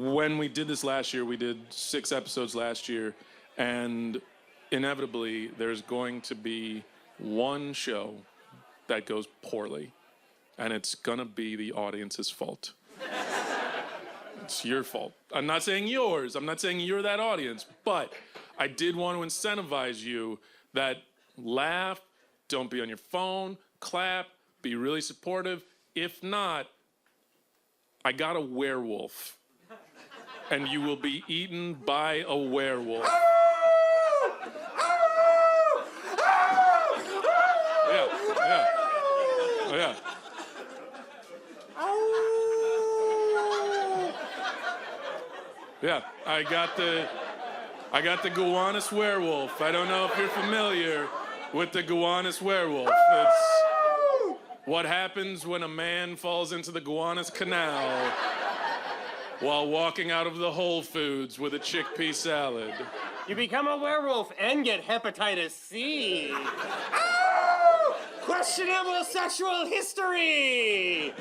when we did this last year, we did 6 episodes last year, and inevitably there's going to be one show that goes poorly, and it's gonna be the audience's fault. It's your fault. I'm not saying yours. I'm not saying you're that audience, but I did want to incentivize you that laugh, don't be on your phone, clap, be really supportive. If not, I got a werewolf, and you will be eaten by a werewolf. Yeah. Yeah, I got the Gowanus werewolf. I don't know if you're familiar with the Gowanus werewolf. It's what happens when a man falls into the Gowanus Canal while walking out of the Whole Foods with a chickpea salad. You become a werewolf and get hepatitis C. Questionable sexual history!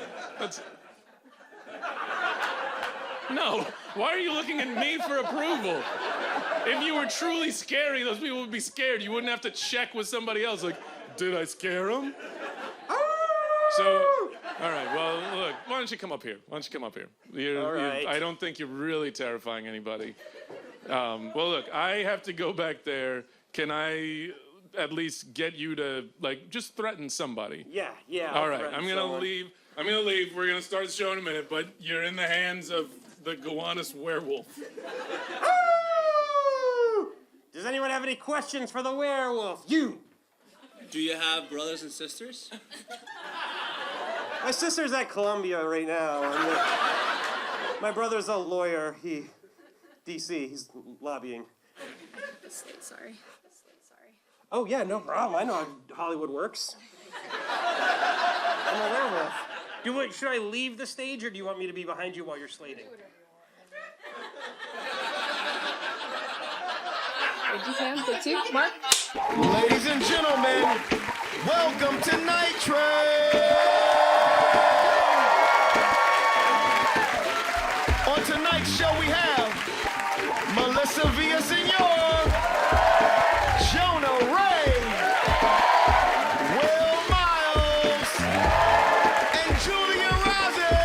No, why are you looking at me for approval? If you were truly scary, those people would be scared. You wouldn't have to check with somebody else, like, did I scare them? So, all right, well, look, why don't you come up here? All right. I don't think you're really terrifying anybody. Well, look, I have to go back there. Can I at least get you to, like, just threaten somebody? Yeah. All right, I'm gonna leave. We're gonna start the show in a minute, but you're in the hands of the Gowanus werewolf. Does anyone have any questions for the werewolf? You! Do you have brothers and sisters? My sister's at Columbia right now. And my brother's a lawyer. DC, he's lobbying. Sorry. Oh, yeah, no problem. I know how Hollywood works. I'm a werewolf. Should I leave the stage, or do you want me to be behind you while you're slating? Thank you, Sam. Take 2. Mark. Ladies and gentlemen, welcome to Night Train! On tonight's show we have Melissa Villaseñor, Jonah Ray, Miles Giulia Rozzi.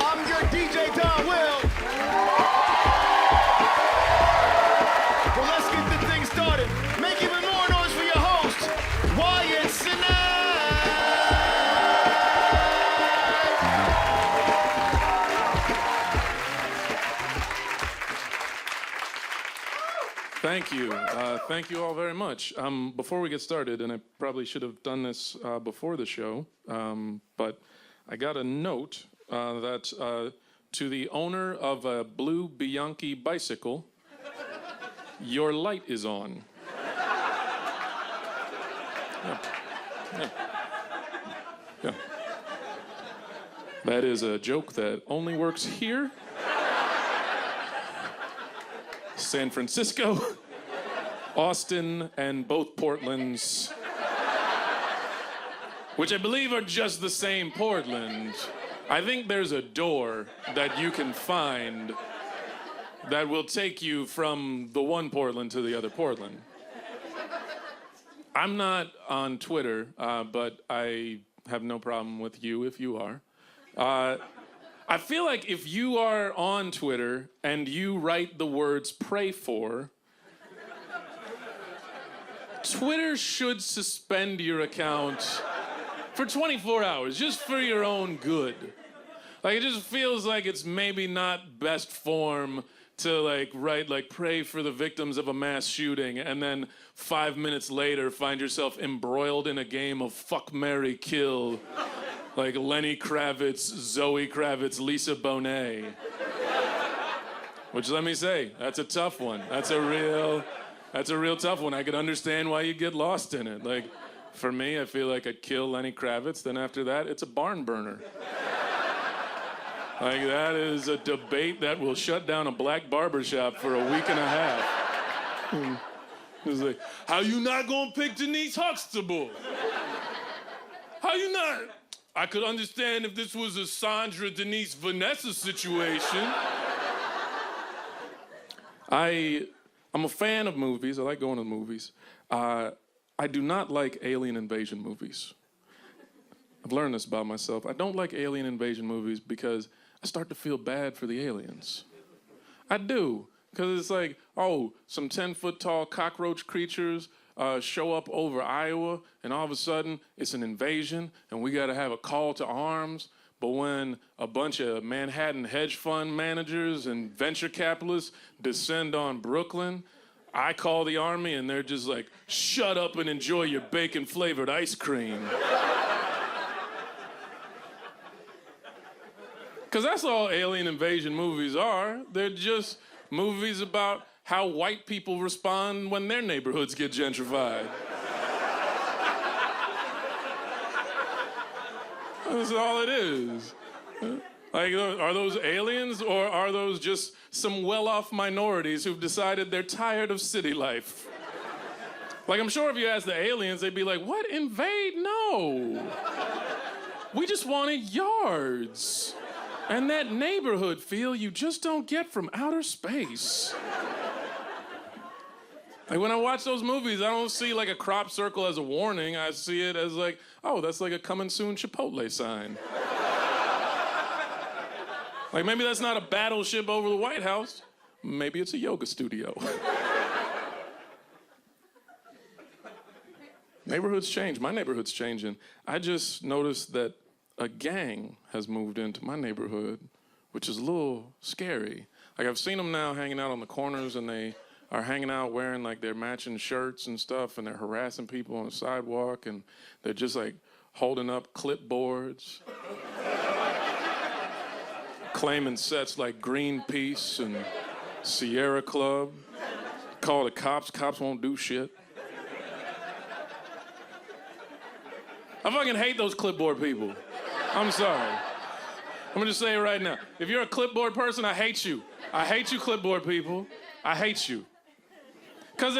I'm your DJ Don Will. Well, let's get the thing started. Make even more noise for your host, Wyatt Cenac. Thank you. Thank you all very much. Before we get started, and I probably should have done this before the show, but I got a note that to the owner of a blue Bianchi bicycle, your light is on. Yeah. That is a joke that only works here. San Francisco, Austin, and both Portlands, which I believe are just the same Portland. I think there's a door that you can find that will take you from the one Portland to the other Portland. I'm not on Twitter, but I have no problem with you if you are. I feel like if you are on Twitter and you write the words "pray for," Twitter should suspend your account for 24 hours, just for your own good. Like, it just feels like it's maybe not best form to, like, write, like, pray for the victims of a mass shooting, and then 5 minutes later find yourself embroiled in a game of fuck, marry, kill. Like Lenny Kravitz, Zoe Kravitz, Lisa Bonet. Which, let me say, that's a tough one. That's a real tough one. I could understand why you'd get lost in it. Like, for me, I feel like I'd kill Lenny Kravitz, then after that, it's a barn burner. Like, that is a debate that will shut down a black barbershop for a week and a half. It's like, how you not gonna pick Denise Huxtable? How you not? I could understand if this was a Sandra, Denise, Vanessa situation. I'm a fan of movies. I like going to the movies. I do not like alien invasion movies. I've learned this about myself. I don't like alien invasion movies because I start to feel bad for the aliens. I do. Because it's like, oh, some 10-foot-tall cockroach creatures show up over Iowa, and all of a sudden it's an invasion, and we got to have a call to arms. But when a bunch of Manhattan hedge fund managers and venture capitalists descend on Brooklyn, I call the army, and they're just like, shut up and enjoy your bacon-flavored ice cream. Because that's all alien invasion movies are. They're just movies about how white people respond when their neighborhoods get gentrified. That's all it is. Like, are those aliens, or are those just some well-off minorities who've decided they're tired of city life? Like, I'm sure if you ask the aliens, they'd be like, what, invade? No. We just wanted yards. And that neighborhood feel you just don't get from outer space. Like, when I watch those movies, I don't see like a crop circle as a warning. I see it as like, oh, that's like a coming soon Chipotle sign. Like, maybe that's not a battleship over the White House. Maybe it's a yoga studio. Neighborhoods change. My neighborhood's changing. I just noticed that a gang has moved into my neighborhood, which is a little scary. Like, I've seen them now hanging out on the corners, and they are hanging out wearing like their matching shirts and stuff, and they're harassing people on the sidewalk, and they're just like holding up clipboards, claiming sets like Greenpeace and Sierra Club. Call the cops. Cops won't do shit. I fucking hate those clipboard people. I'm sorry. I'm gonna just say it right now. If you're a clipboard person, I hate you. I hate you, clipboard people. I hate you. Because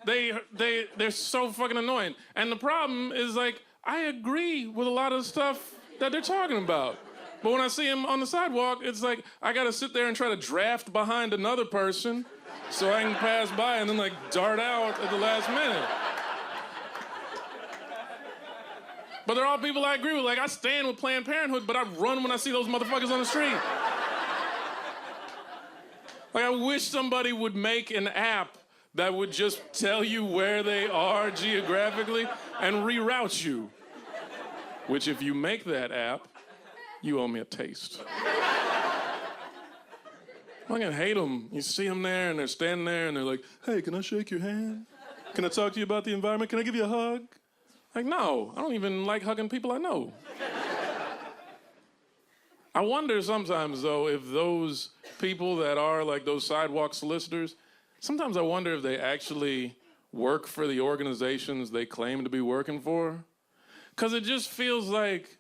they're so fucking annoying. And the problem is, like, I agree with a lot of stuff that they're talking about. But when I see them on the sidewalk, it's like I gotta sit there and try to draft behind another person so I can pass by and then, like, dart out at the last minute. But they're all people I agree with. Like, I stand with Planned Parenthood, but I run when I see those motherfuckers on the street. Like, I wish somebody would make an app that would just tell you where they are geographically and reroute you. Which, if you make that app, you owe me a taste. I fucking hate them. You see them there, and they're standing there, and they're like, hey, can I shake your hand? Can I talk to you about the environment? Can I give you a hug? Like, no, I don't even like hugging people I know. I wonder sometimes, though, if those people that are like those sidewalk solicitors, sometimes I wonder if they actually work for the organizations they claim to be working for. Because it just feels like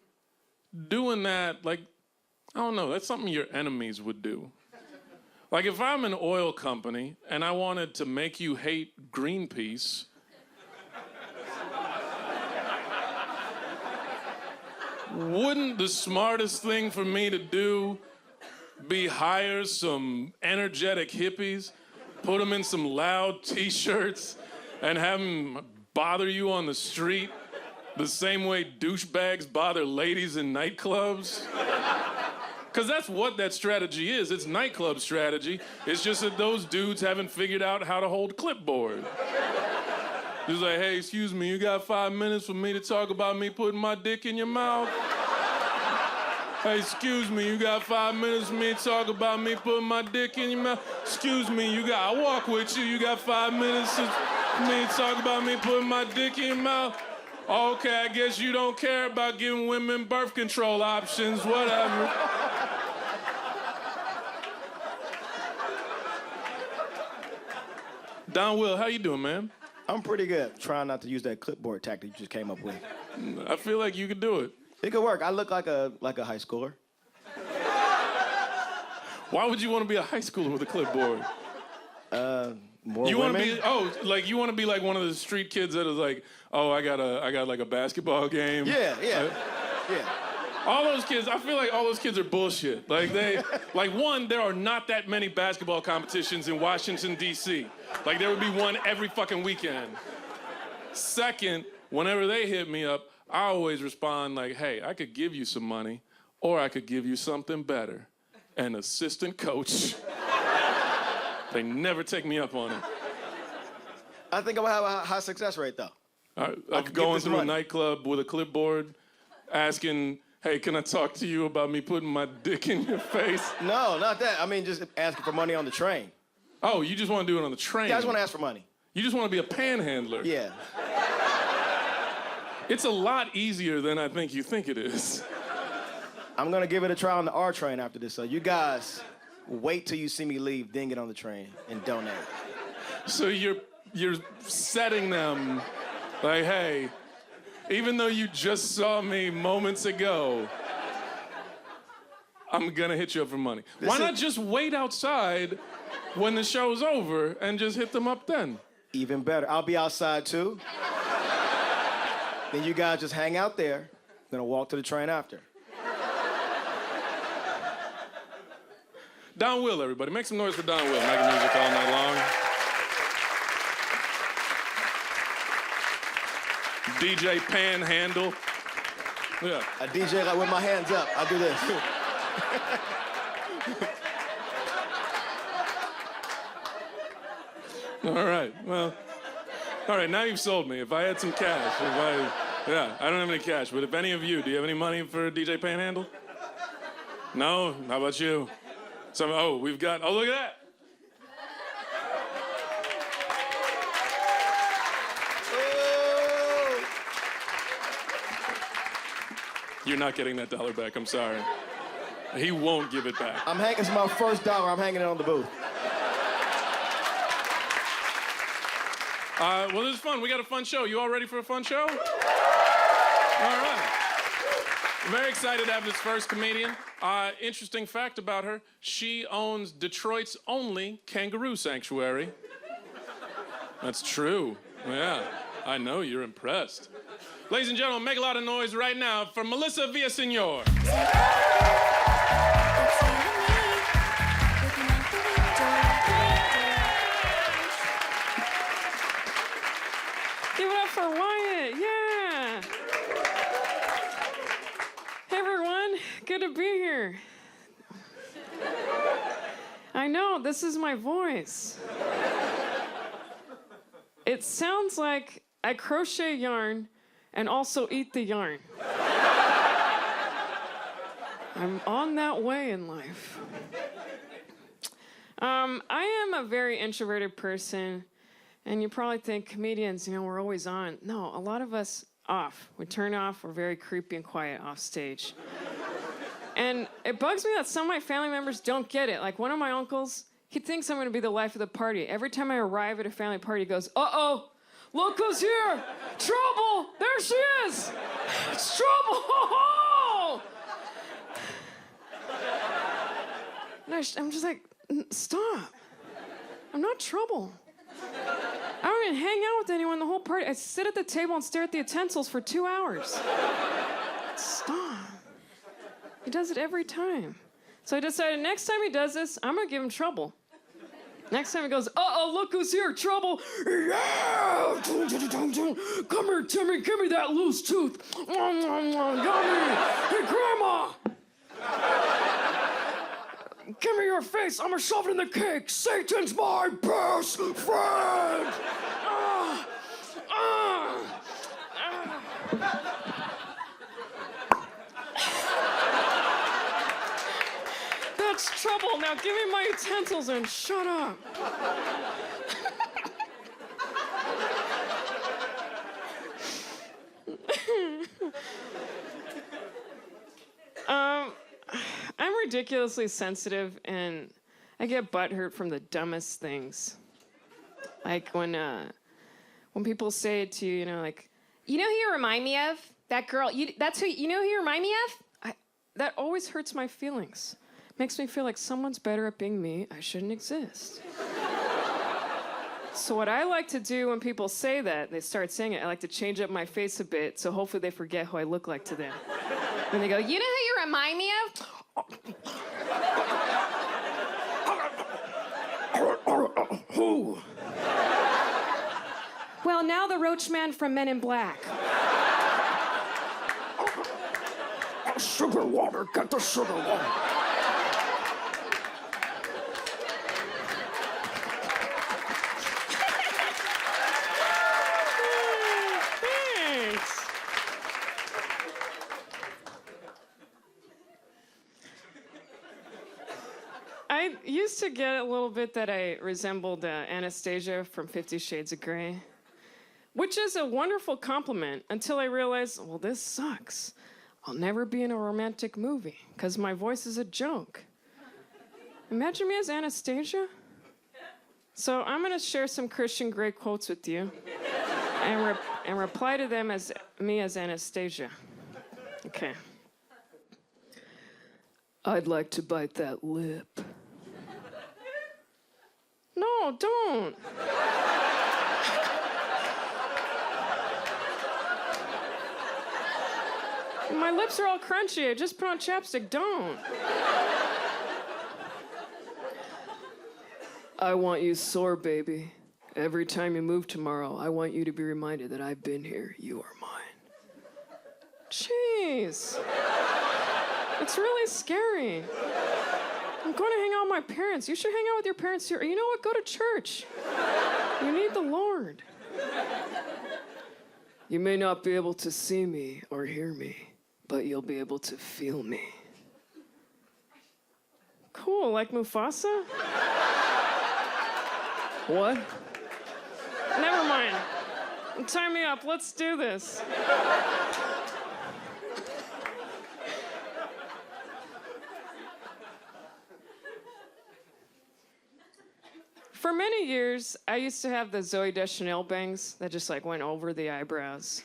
doing that, like, I don't know, that's something your enemies would do. Like, if I'm an oil company and I wanted to make you hate Greenpeace, wouldn't the smartest thing for me to do be hire some energetic hippies, put them in some loud t-shirts, and have them bother you on the street the same way douchebags bother ladies in nightclubs? Because that's what that strategy is. It's nightclub strategy. It's just that those dudes haven't figured out how to hold clipboard. Just like, hey, excuse me, you got 5 minutes for me to talk about me putting my dick in your mouth? Hey, excuse me, you got 5 minutes for me to talk about me putting my dick in your mouth? Excuse me, I'll walk with you. You got 5 minutes for me to talk about me putting my dick in your mouth? Okay, I guess you don't care about giving women birth control options, whatever. Don Will, how you doing, man? I'm pretty good. Trying not to use that clipboard tactic you just came up with. I feel like you could do it. It could work. I look like a high schooler. Why would you want to be a high schooler with a clipboard? More you women. want to be you want to be like one of the street kids that is like, oh, I got like a basketball game. Yeah. All those kids, I feel like all those kids are bullshit. Like one, there are not that many basketball competitions in Washington, D.C. Like there would be one every fucking weekend. Second, whenever they hit me up, I always respond like, hey, I could give you some money, or I could give you something better. An assistant coach. They never take me up on it. I think I'm gonna have a high success rate though. Of going through a nightclub with a clipboard, asking, hey, can I talk to you about me putting my dick in your face? No, not that. I mean, just asking for money on the train. Oh, you just want to do it on the train? Yeah, I just want to ask for money. You just want to be a panhandler? Yeah. It's a lot easier than I think you think it is. I'm gonna give it a try on the R train after this, so you guys wait till you see me leave, then get on the train and donate. So you're setting them like, hey, even though you just saw me moments ago, I'm gonna hit you up for money. Why not just wait outside when the show's over and just hit them up then? Even better. I'll be outside too. Then you guys just hang out there. I'm gonna walk to the train after. Don Will, everybody. Make some noise for Don Will. Making music all night long. DJ Panhandle. Yeah. I DJ like with my hands up. I do this. All right. Well, all right. Now you've sold me. If I had some cash, I don't have any cash, but if any of you, do you have any money for DJ Panhandle? No? How about you? We've got, look at that. You're not getting that $1 back, I'm sorry. He won't give it back. It's my first dollar, I'm hanging it on the booth. Well, this is fun. We got a fun show. You all ready for a fun show? All right. I'm very excited to have this first comedian. Interesting fact about her, she owns Detroit's only kangaroo sanctuary. That's true. Yeah, I know you're impressed. Ladies and gentlemen, make a lot of noise right now for Melissa Villaseñor. Give it up for Wyatt, yeah. Hey everyone, good to be here. I know, this is my voice. It sounds like I crochet yarn and also eat the yarn. I'm on that way in life. I am a very introverted person, and you probably think comedians, we're always on. No, a lot of us off. We turn off, we're very creepy and quiet off stage. And it bugs me that some of my family members don't get it. Like one of my uncles, he thinks I'm gonna be the life of the party. Every time I arrive at a family party, he goes, uh-oh, look who's here! Trouble! There she is! It's trouble! And I'm just like, stop. I'm not trouble. I don't even hang out with anyone the whole party. I sit at the table and stare at the utensils for 2 hours. Stop. He does it every time. So I decided next time he does this, I'm gonna give him trouble. Next time he goes, uh-oh, look who's here, trouble. Yeah! Come here, Timmy, give me that loose tooth. Yummy. Hey, Grandma! Give me your face, I'm gonna shove it in the cake. Satan's my best friend! That's trouble. Now give me my utensils and shut up. I'm ridiculously sensitive, and I get butthurt from the dumbest things. Like when people say to you, like, you know who you remind me of? That girl. That's who. You know who you remind me of? That always hurts my feelings. Makes me feel like someone's better at being me. I shouldn't exist. So what I like to do when people say that, they start saying it, I like to change up my face a bit, so hopefully they forget who I look like to them. When they go, you know who you remind me of? Who? Well, now the Roach Man from Men in Black. Sugar water, get the sugar water. Thanks. I used to get a little bit that I resembled Anastasia from 50 Shades of Grey, which is a wonderful compliment until I realized, well, this sucks. I'll never be in a romantic movie because my voice is a joke. Imagine me as Anastasia. So I'm going to share some Christian Grey quotes with you and reply to them as me as Anastasia. Okay. I'd like to bite that lip. No, don't. My lips are all crunchy. I just put on chapstick. Don't. I want you sore, baby. Every time you move tomorrow, I want you to be reminded that I've been here. You are mine. Jeez. It's really scary. I'm going to hang out with my parents. You should hang out with your parents here. You know what? Go to church. You need the Lord. You may not be able to see me or hear me, but you'll be able to feel me. Cool, like Mufasa? What? Never mind. Tie me up. Let's do this. For many years, I used to have the Zooey Deschanel bangs that just like went over the eyebrows.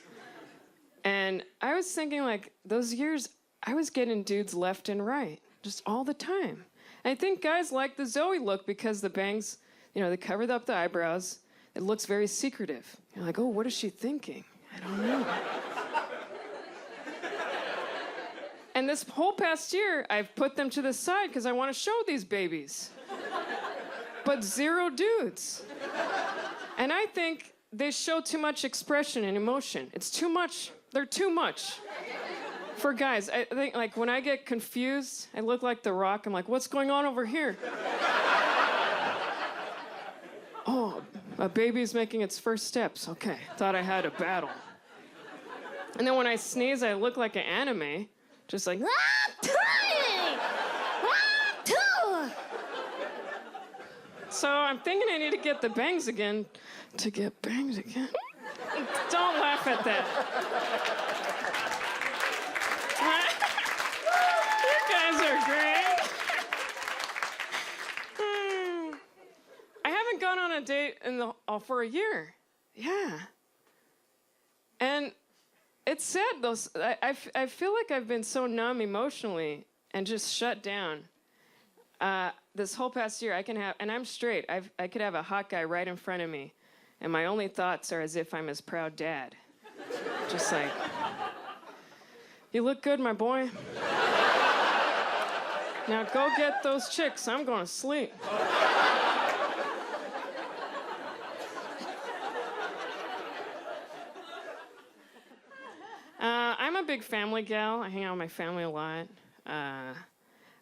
And I was thinking like those years, I was getting dudes left and right, just all the time. And I think guys like the Zooey look because the bangs, you know, they covered up the eyebrows. It looks very secretive. You're like, oh, what is she thinking? I don't know. And this whole past year, I've put them to the side because I want to show these babies. But zero dudes. And I think they show too much expression and emotion. It's too much. They're too much for guys. I think, like, when I get confused, I look like The Rock. I'm like, what's going on over here? Oh, a baby's making its first steps. Okay, thought I had a battle. And then when I sneeze, I look like an anime. Just like, so I'm thinking I need to get the bangs again. To get bangs again? Don't laugh at that. You guys are great. I haven't gone on a date for a year. Yeah. And it's sad, though. I feel like I've been so numb emotionally and just shut down. This whole past year, and I'm straight. I could have a hot guy right in front of me, and my only thoughts are as if I'm his proud dad. Just like, you look good, my boy. Now go get those chicks. I'm going to sleep. I'm a big family gal. I hang out with my family a lot. I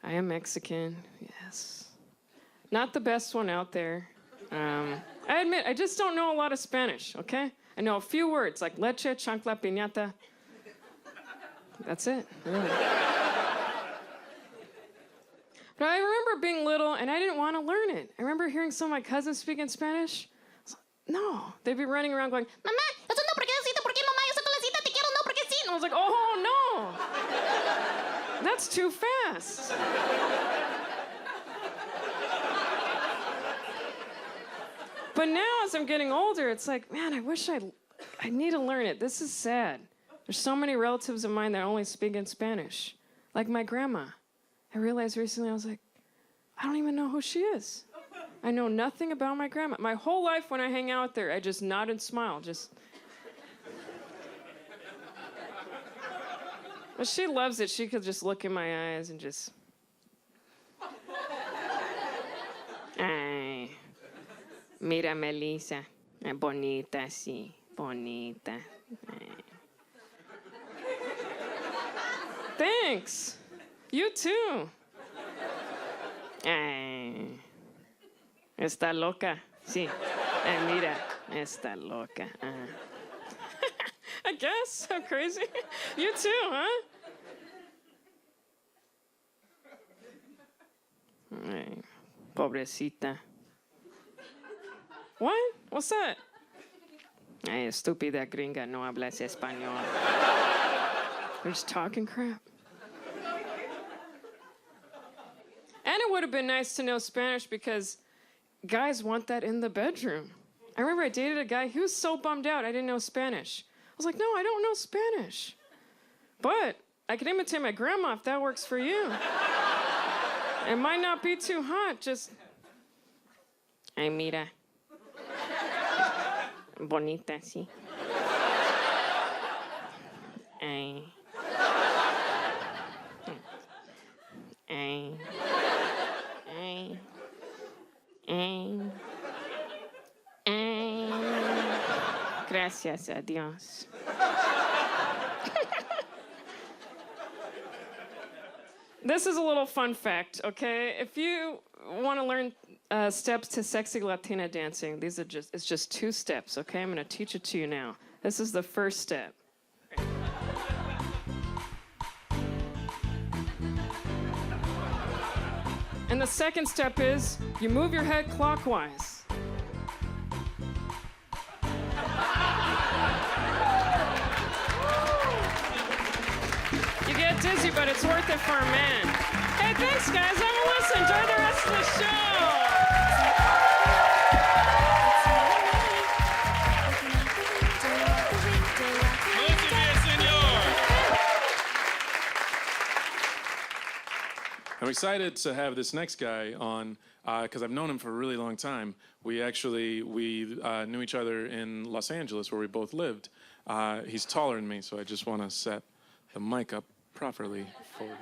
am Mexican, yes. Not the best one out there. I admit, I just don't know a lot of Spanish, okay? I know a few words, like leche, chancla, piñata. That's it, really. But I remember being little, and I didn't want to learn it. I remember hearing some of my cousins speaking Spanish. No, they'd be running around going, Mama, eso no porque así, porque mamá, yo soy colecita, te quiero, no porque sí. And I was like, oh, no. That's too fast. But now, as I'm getting older, it's like, man, I wish I need to learn it. This is sad. There's so many relatives of mine that only speak in Spanish. Like my grandma. I realized recently, I was like, I don't even know who she is. I know nothing about my grandma. My whole life when I hang out there, I just nod and smile, just... But she loves it. She could just look in my eyes and just... Ay, mira, Melissa. Bonita, sí. Bonita. Ay. Thanks. You too. Ay. Está loca. Sí. Ay, mira. Está loca. I guess. I'm crazy. You too, huh? Ay, pobrecita. What? What's that? Ay, estúpida gringa, no hablas español. They're just talking crap. And it would have been nice to know Spanish because guys want that in the bedroom. I remember I dated a guy, he was so bummed out I didn't know Spanish. I was like, no, I don't know Spanish. But I can imitate my grandma if that works for you. It might not be too hot, just... Ay, mira. Bonita, sí. Ay. Ay. Ay. Ay. Ay. Gracias a Dios. This is a little fun fact, okay? If you want to learn steps to sexy Latina dancing, it's just 2 steps, okay? I'm going to teach it to you now. This is the first step. And the second step is you move your head clockwise. You get dizzy, but it's worth it for a man. Hey, thanks, guys. Have a listen. Enjoy the rest of the show. Melissa Villaseñor. I'm excited to have this next guy on because I've known him for a really long time. We knew each other in Los Angeles where we both lived. He's taller than me, so I just want to set the mic up properly for him.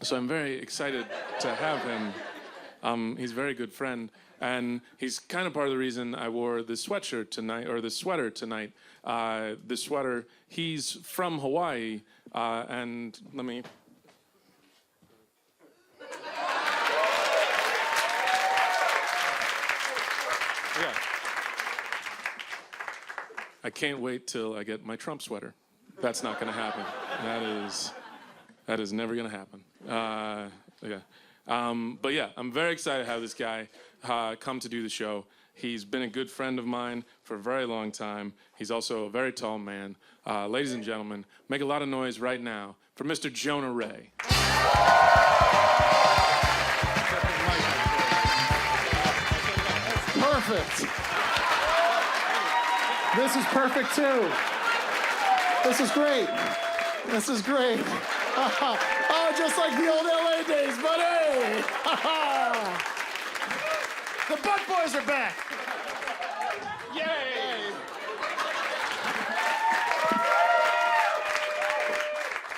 So I'm very excited to have him. He's a very good friend, and he's kind of part of the reason I wore this sweatshirt tonight, or this sweater tonight. This sweater, he's from Hawaii, and let me... Yeah. I can't wait till I get my Trump sweater. That's not going to happen. That is never going to happen. Yeah. But yeah, I'm very excited to have this guy come to do the show. He's been a good friend of mine for a very long time. He's also a very tall man. Ladies and gentlemen, make a lot of noise right now for Mr. Jonah Ray. Perfect. This is perfect too. This is great. This is great. Oh, just like the old LA days, buddy. The Butt Boys are back. Yay.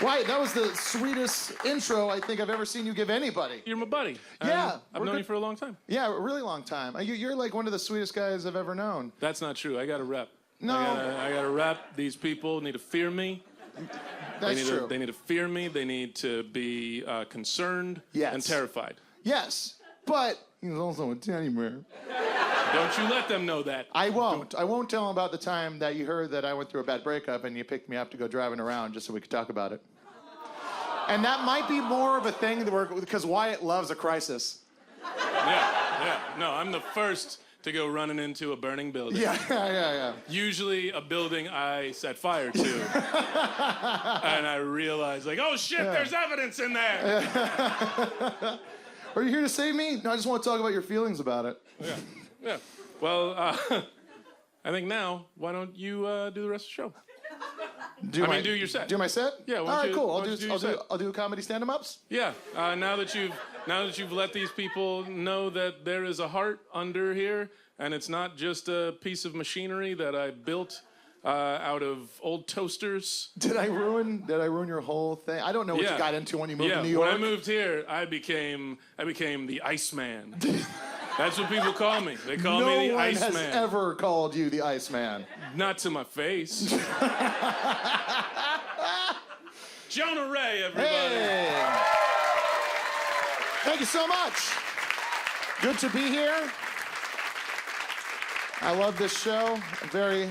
Wyatt, that was the sweetest intro I think I've ever seen you give anybody. You're my buddy. Yeah, I've known you for a long time. Yeah, a really long time. You're like one of the sweetest guys I've ever known. That's not true. I got to rep. No. I got to rep. These people need to fear me. That's true. They need to fear me. They need to be concerned and terrified. Yes, but he's also a teddy bear. Don't you let them know that. I won't. I won't tell him about the time that you heard that I went through a bad breakup and you picked me up to go driving around just so we could talk about it. And that might be more of a thing because Wyatt loves a crisis. Yeah. No, I'm the first to go running into a burning building. Yeah. Usually a building I set fire to. And I realize, like, oh shit, there's evidence in there. Are you here to save me? No, I just want to talk about your feelings about it. Yeah. Well, I think now, why don't you do the rest of the show? Do your set. Do my set? Yeah. All right, cool. I'll do comedy stand-em-ups. Yeah. Now that you've let these people know that there is a heart under here, and it's not just a piece of machinery that I built out of old toasters. Did I ruin your whole thing? I don't know what you got into when you moved to New York. When I moved here, I became the Iceman. That's what people call me. They call me the Iceman. No one has ever called you the Iceman. Not to my face. Jonah Ray, everybody. Hey! Thank you so much. Good to be here. I love this show. I'm very,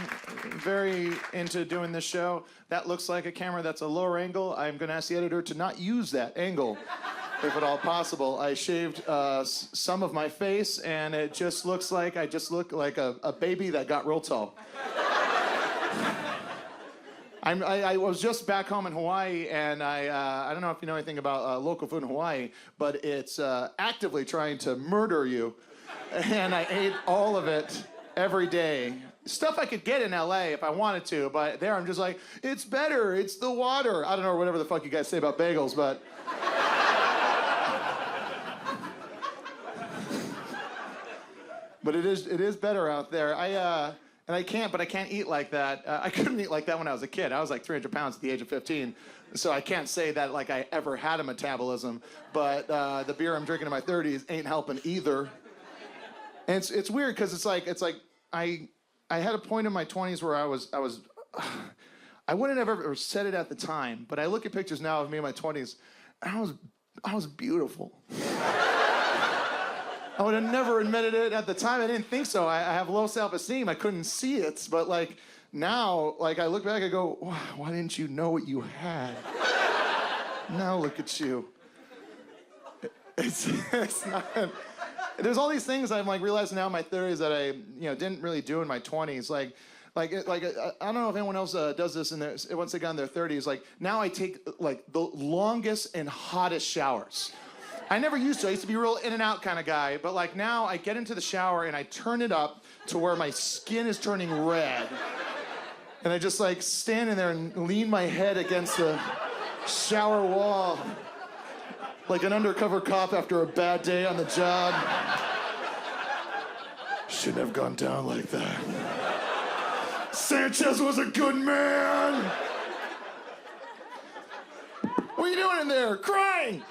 very into doing this show. That looks like a camera that's a lower angle. I'm going to ask the editor to not use that angle, if at all possible. I shaved some of my face, and it just looks like I just look like a baby that got real tall. I was just back home in Hawaii, and I don't know if you know anything about local food in Hawaii, but it's actively trying to murder you. And I ate all of it every day. Stuff I could get in LA if I wanted to, but there I'm just like, it's better, it's the water. I don't know, whatever the fuck you guys say about bagels, but... but it is better out there. I can't eat like that. I couldn't eat like that when I was a kid. I was like 300 pounds at the age of 15. So I can't say that like I ever had a metabolism, but the beer I'm drinking in my 30s ain't helping either. And it's weird because it's like I had a point in my 20s where I wouldn't have ever said it at the time, but I look at pictures now of me in my 20s, and I was beautiful. I would have never admitted it at the time. I didn't think so. I have low self-esteem. I couldn't see it, but like now, like I look back, I go, why didn't you know what you had? Now look at you. It's not. There's all these things I'm like realizing now in my 30s that I didn't really do in my 20s. Like I don't know if anyone else does this once they got in their 30s. Like now I take like the longest and hottest showers. I never used to. I used to be a real in and out kind of guy, but like now I get into the shower and I turn it up to where my skin is turning red. And I just like stand in there and lean my head against the shower wall. Like an undercover cop after a bad day on the job. Shouldn't have gone down like that. Sanchez was a good man. What are you doing in there? Crying.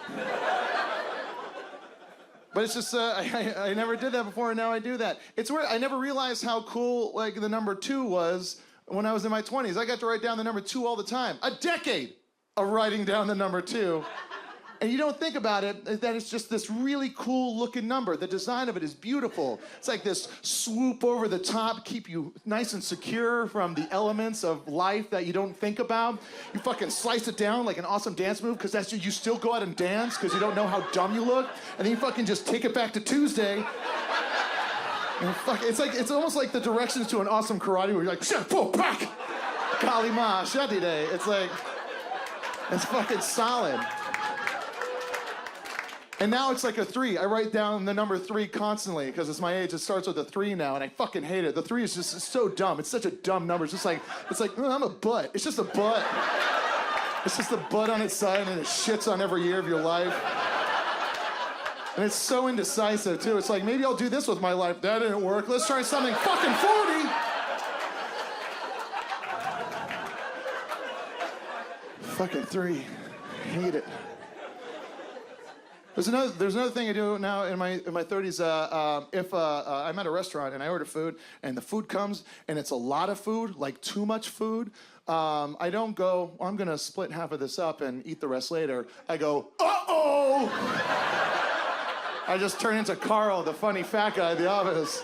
But it's just, I never did that before, and now I do that. It's weird. I never realized how cool like the number 2 was when I was in my 20s. I got to write down the number 2 all the time. A decade of writing down the number 2. And you don't think about it, that it's just this really cool looking number. The design of it is beautiful. It's like this swoop over the top, keep you nice and secure from the elements of life that you don't think about. You fucking slice it down like an awesome dance move, because that's you still go out and dance because you don't know how dumb you look. And then you fucking just take it back to Tuesday. And it's almost like the directions to an awesome karate where you're like, shut up, back! Kali Ma, Shadi Day. It's like, it's fucking solid. And now it's like a 3. I write down the number 3 constantly because it's my age. It starts with a 3 now, and I fucking hate it. The 3 is just so dumb. It's such a dumb number. It's like I'm a butt. It's just a butt. It's just a butt on its side, and it shits on every year of your life. And it's so indecisive, too. It's like, maybe I'll do this with my life. That didn't work. Let's try something fucking 40. Fucking 3. Hate it. There's another thing I do now in my 30s. If I'm at a restaurant and I order food and the food comes and it's a lot of food, like too much food, I don't go, I'm gonna split half of this up and eat the rest later. I go, uh-oh! I just turn into Carl, the funny fat guy at the office.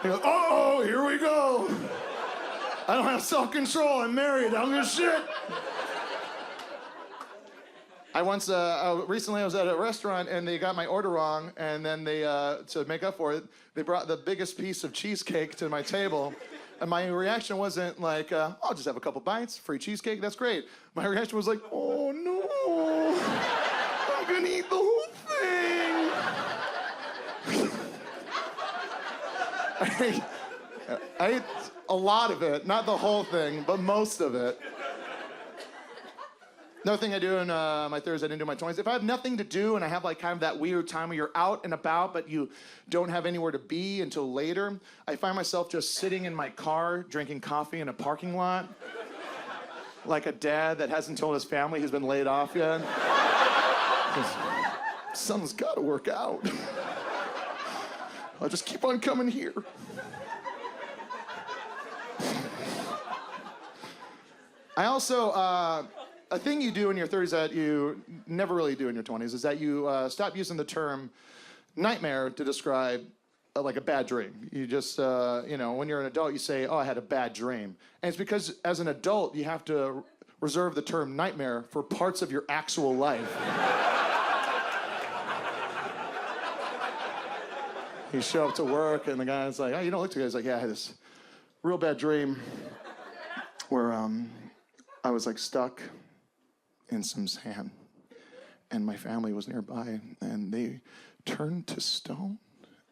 I go, uh-oh, here we go. I don't have self-control, I'm married, I'm gonna shit. Recently I was at a restaurant and they got my order wrong, and then they, to make up for it, they brought the biggest piece of cheesecake to my table. And my reaction wasn't like, I'll just have a couple bites, free cheesecake, that's great. My reaction was like, oh no, I'm gonna eat the whole thing. I ate a lot of it, not the whole thing, but most of it. Another thing I do in my 30s I didn't do in my 20s. If I have nothing to do and I have like kind of that weird time where you're out and about but you don't have anywhere to be until later, I find myself just sitting in my car drinking coffee in a parking lot. Like a dad that hasn't told his family he's been laid off yet. Something's got to work out. I'll just keep on coming here. I also, a thing you do in your 30s that you never really do in your 20s is that you stop using the term nightmare to describe like a bad dream. You just, when you're an adult, you say, oh, I had a bad dream. And it's because as an adult, you have to reserve the term nightmare for parts of your actual life. You show up to work and the guy's like, oh, you don't look too good. He's like, yeah, I had this real bad dream where I was like stuck in some sand and my family was nearby and they turned to stone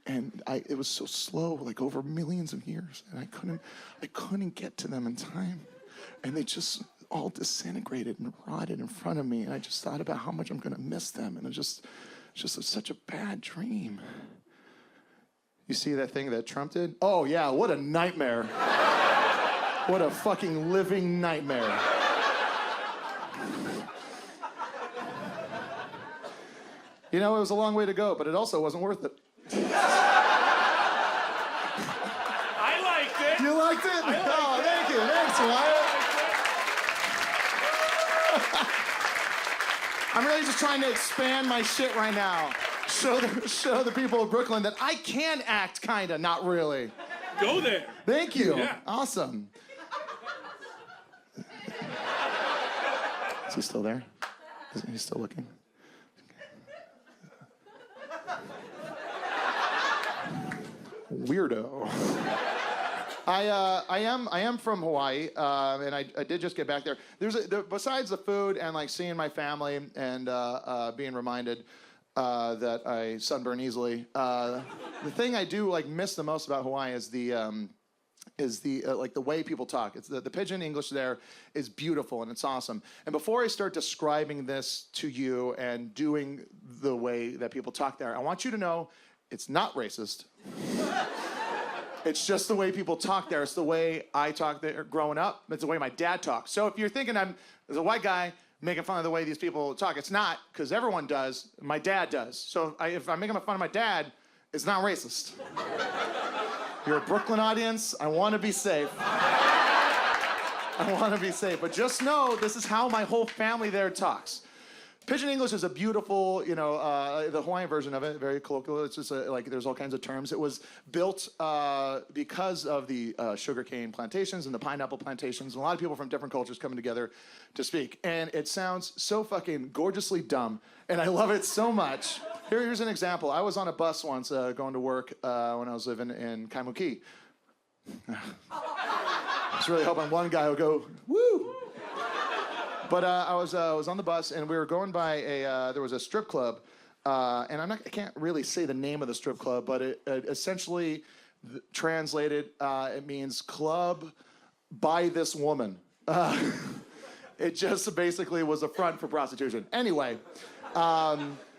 and it was so slow, like over millions of years, and I couldn't get to them in time, and they just all disintegrated and rotted in front of me, and I just thought about how much I'm gonna miss them, and it's just such a bad dream. You see that thing that Trump did? Oh yeah, what a nightmare. What a fucking living nightmare. You know, it was a long way to go, but it also wasn't worth it. I liked it. You liked it? Oh, thank you. Thanks, Wyatt. I'm really just trying to expand my shit right now. Show the people of Brooklyn that I can act kinda, not really. Go there. Thank you. Yeah. Awesome. Is he still there? Is he still looking? Weirdo. I am from Hawaii, and I did just get back there. Besides the food and like seeing my family and being reminded that I sunburn easily, the thing I do like miss the most about Hawaii is the way people talk. It's the pidgin English there is beautiful and it's awesome. And before I start describing this to you and doing the way that people talk there, I want you to know it's not racist. It's just the way people talk there. It's the way I talked there growing up. It's the way my dad talks. So if you're thinking I'm a white guy making fun of the way these people talk, it's not, because everyone does. My dad does. So if I'm making fun of my dad, it's not racist. You're a Brooklyn audience. I want to be safe. I want to be safe. But just know this is how my whole family there talks. Pidgin English is a beautiful, the Hawaiian version of it, very colloquial. It's just there's all kinds of terms. It was built because of the sugarcane plantations and the pineapple plantations, and a lot of people from different cultures coming together to speak. And it sounds so fucking gorgeously dumb, and I love it so much. Here's an example. I was on a bus once going to work when I was living in Kaimuki. I was really hoping one guy would go, woo! But I was on the bus, and we were going by there was a strip club, and I can't really say the name of the strip club, but it essentially translated, it means club by this woman. It just basically was a front for prostitution. Anyway, I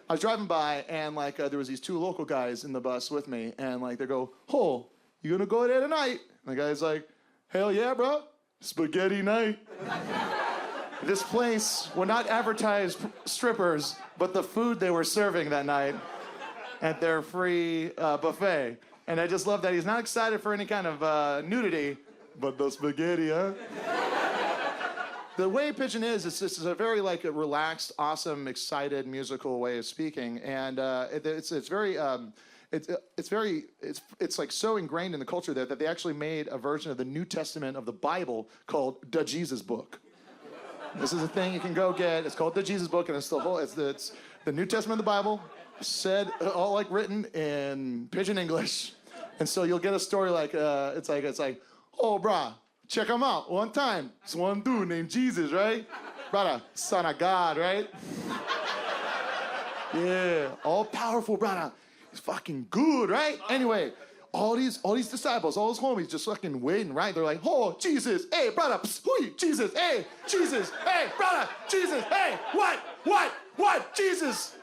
was driving by, and there was these two local guys in the bus with me, and they go, "Oh, you gonna go there tonight?" And the guy's like, "Hell yeah, bro, spaghetti night." This place would not advertise strippers, but the food they were serving that night at their free buffet. And I just love that he's not excited for any kind of nudity, but the spaghetti, huh? The way Pidgin is, it's a very a relaxed, awesome, excited, musical way of speaking, and it's so ingrained in the culture there that they actually made a version of the New Testament of the Bible called the Jesus Book. This is a thing you can go get. It's called the Jesus Book, and it's the New Testament of the Bible, said all written in Pidgin English, and so you'll get a story it's like, "Oh, brah, check him out. One time, it's one dude named Jesus, right? Brother, son of God, right? Yeah, all powerful, brother. He's fucking good, right? Anyway, all these disciples, all his homies just fucking waiting, right? They're like, oh, Jesus, hey, brother, psst, who you? Jesus, hey, brother, Jesus, hey, what, Jesus?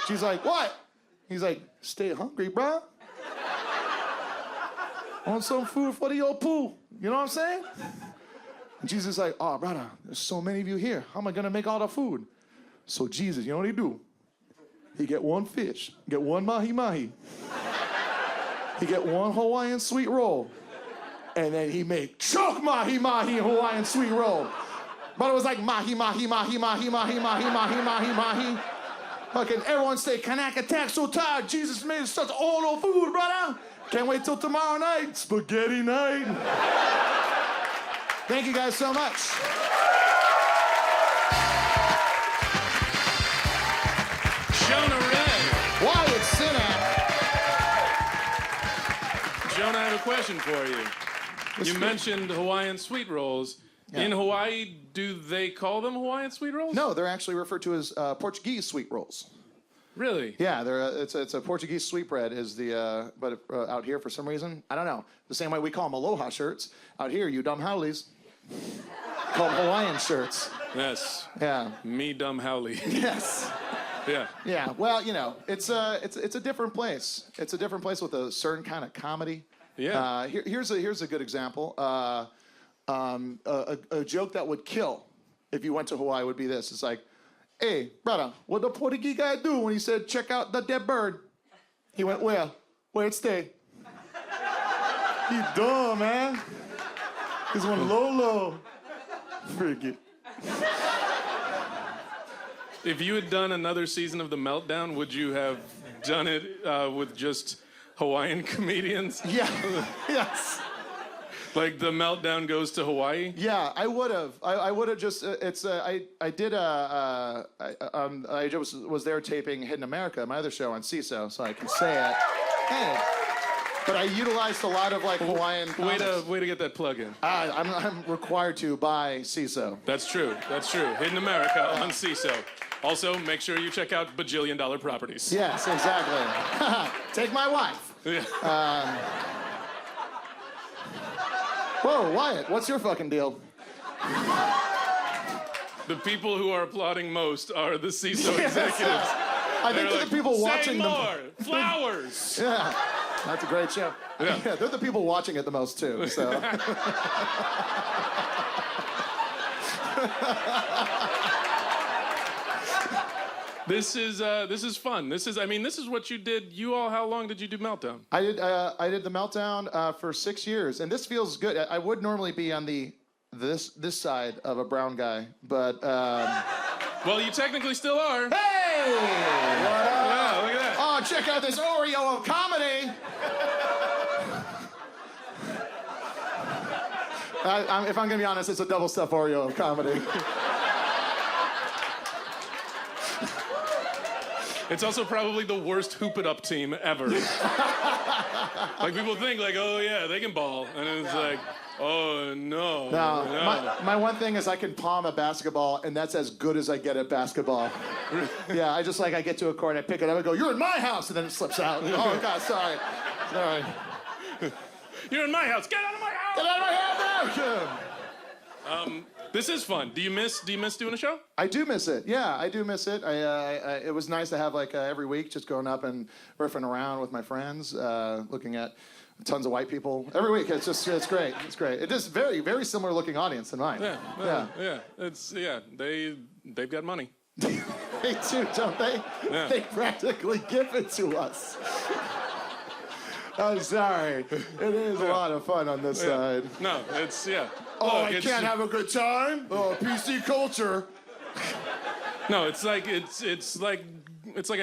She's like, what? He's like, stay hungry, bro. Want some food for the old poo? You know what I'm saying? And Jesus is like, oh, brother, there's so many of you here. How am I gonna make all the food? So Jesus, you know what he do? He get one fish, get one mahi-mahi. He get one Hawaiian sweet roll. And then he make choke mahi-mahi Hawaiian sweet roll. But it was like mahi-mahi. Fucking everyone say, Cenac attack so tired. Jesus made such old food, brother. Can't wait till tomorrow night. Spaghetti night. Thank you guys so much. Jonah Ray. Wyatt Cenac. Jonah, I have a question for you. You mentioned Hawaiian sweet rolls. Yeah. In Hawaii, do they call them Hawaiian sweet rolls? No, they're actually referred to as Portuguese sweet rolls. Really? Yeah, it's a Portuguese sweetbread is the, but out here for some reason, I don't know. The same way we call them aloha shirts. Out here, you dumb howlies, call them Hawaiian shirts. Yes. Yeah. Me dumb howley. Yes. Yeah. Yeah. Well, you know, it's a different place. It's a different place with a certain kind of comedy. Yeah. Here's a good example. A joke that would kill if you went to Hawaii would be this. It's like, hey, brother, what the Portuguese guy do when he said, check out the dead bird? He went, where? Where it stay? He dumb, man. He's one low. Frigate. If you had done another season of The Meltdown, would you have done it with just Hawaiian comedians? Yeah. Yes. Like The Meltdown goes to Hawaii? Yeah, I would have. I would have just. I just was there taping Hidden America, my other show on Seeso, so I can say it. Hey, but I utilized a lot of like Hawaiian. Way to get that plug in. I'm required to by Seeso. That's true. Hidden America on Seeso. Also, make sure you check out Bajillion Dollar Properties. Yes, exactly. Take my wife. Yeah. Whoa, Wyatt, what's your fucking deal? The people who are applauding most are the Seeso Yes. executives. I think they're the people watching Say them. more! Flowers! Yeah, that's a great show. Yeah. Yeah, they're the people watching it the most too. So. This is fun. This is what you did. How long did you do Meltdown? I did the Meltdown for 6 years, and this feels good. I would normally be on this side of a brown guy, but Well, you technically still are. hey, what up? Yeah, look at that. Oh, check out this Oreo of comedy. If I'm gonna be honest, it's a double stuffed Oreo of comedy. It's also probably the worst hoop it up team ever. Like people think like, oh yeah, they can ball, and it's like, oh no. No, my one thing is I can palm a basketball, and that's as good as I get at basketball. Yeah, I get to a court, I pick it up, I go, you're in my house, and then it slips out. Oh God, sorry. You're in my house. Get out of my house. Get out of my house! This is fun. Do you miss doing a show? I do miss it. Yeah, I do miss it. It was nice to have like every week just going up and riffing around with my friends, looking at tons of white people every week. It's great. It's great. It is very, very similar looking audience than mine. Yeah. They've got money. They do, don't they? Yeah. They practically give it to us. I'm sorry. It is a lot of fun on this side. No, it's Oh, Look, I can't have a good time? Oh, PC culture. No, it's like a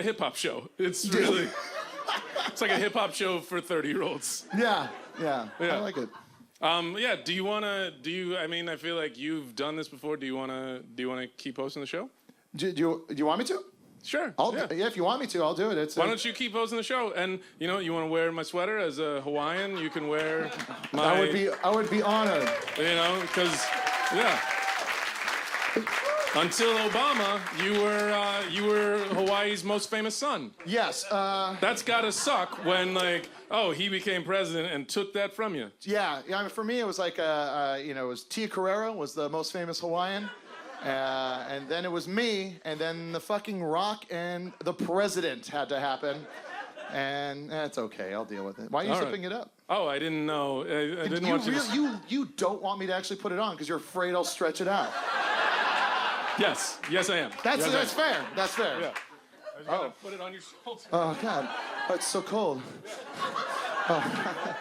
hip hop show. It's really it's like a hip hop show for 30-year-olds. Yeah. I like it. Do you I feel like you've done this before. Do you wanna keep hosting the show? Do you want me to? Sure. Yeah, if you want me to, I'll do it. Why don't you keep hosting the show? And you want to wear my sweater as a Hawaiian? You can wear my. I would be honored. Because Until Obama, you were Hawaii's most famous son. Yes. That's gotta suck when he became president and took that from you. Yeah. I mean, for me, it was like it was Tia Carrera was the most famous Hawaiian, and then it was me, and then the fucking Rock and the president had to happen, and it's okay. I'll deal with it. Why are you zipping it up? Oh, I didn't know. I didn't want you to... You don't want me to actually put it on because you're afraid I'll stretch it out. Yes, I am. That's fair. That's fair. Yeah. I was gonna put it on your shoulder. Oh God, it's so cold. Oh.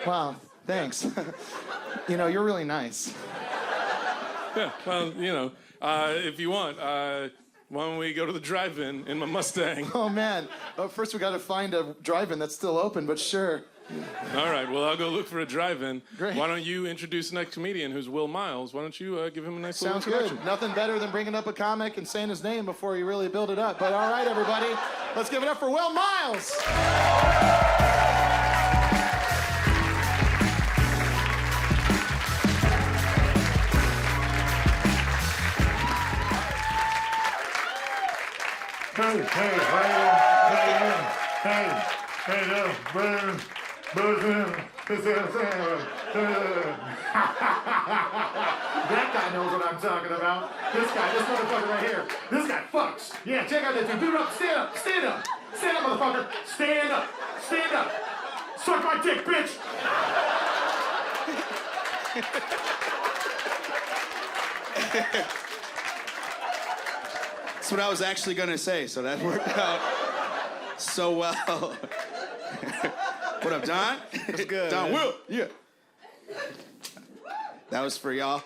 Wow, thanks. You're really nice. Yeah, well, if you want, why don't we go to the drive-in in my Mustang? Oh man, first we got to find a drive-in that's still open, but sure. All right, well, I'll go look for a drive-in. Great. Why don't you introduce the next comedian, who's Will Miles? Why don't you give him a nice little Sounds introduction? good. Nothing better than bringing up a comic and saying his name before you really build it up. But all right, everybody, let's give it up for Will Miles. That guy knows what I'm talking about. This motherfucker right here. This guy fucks. Yeah, check out this dude. Dude, stand up. Stand up, motherfucker. Stand up. Suck my dick, bitch. That's what I was actually gonna say, so that worked out so well. What up, Don? That's good. Don, man. Will. Yeah. That was for y'all.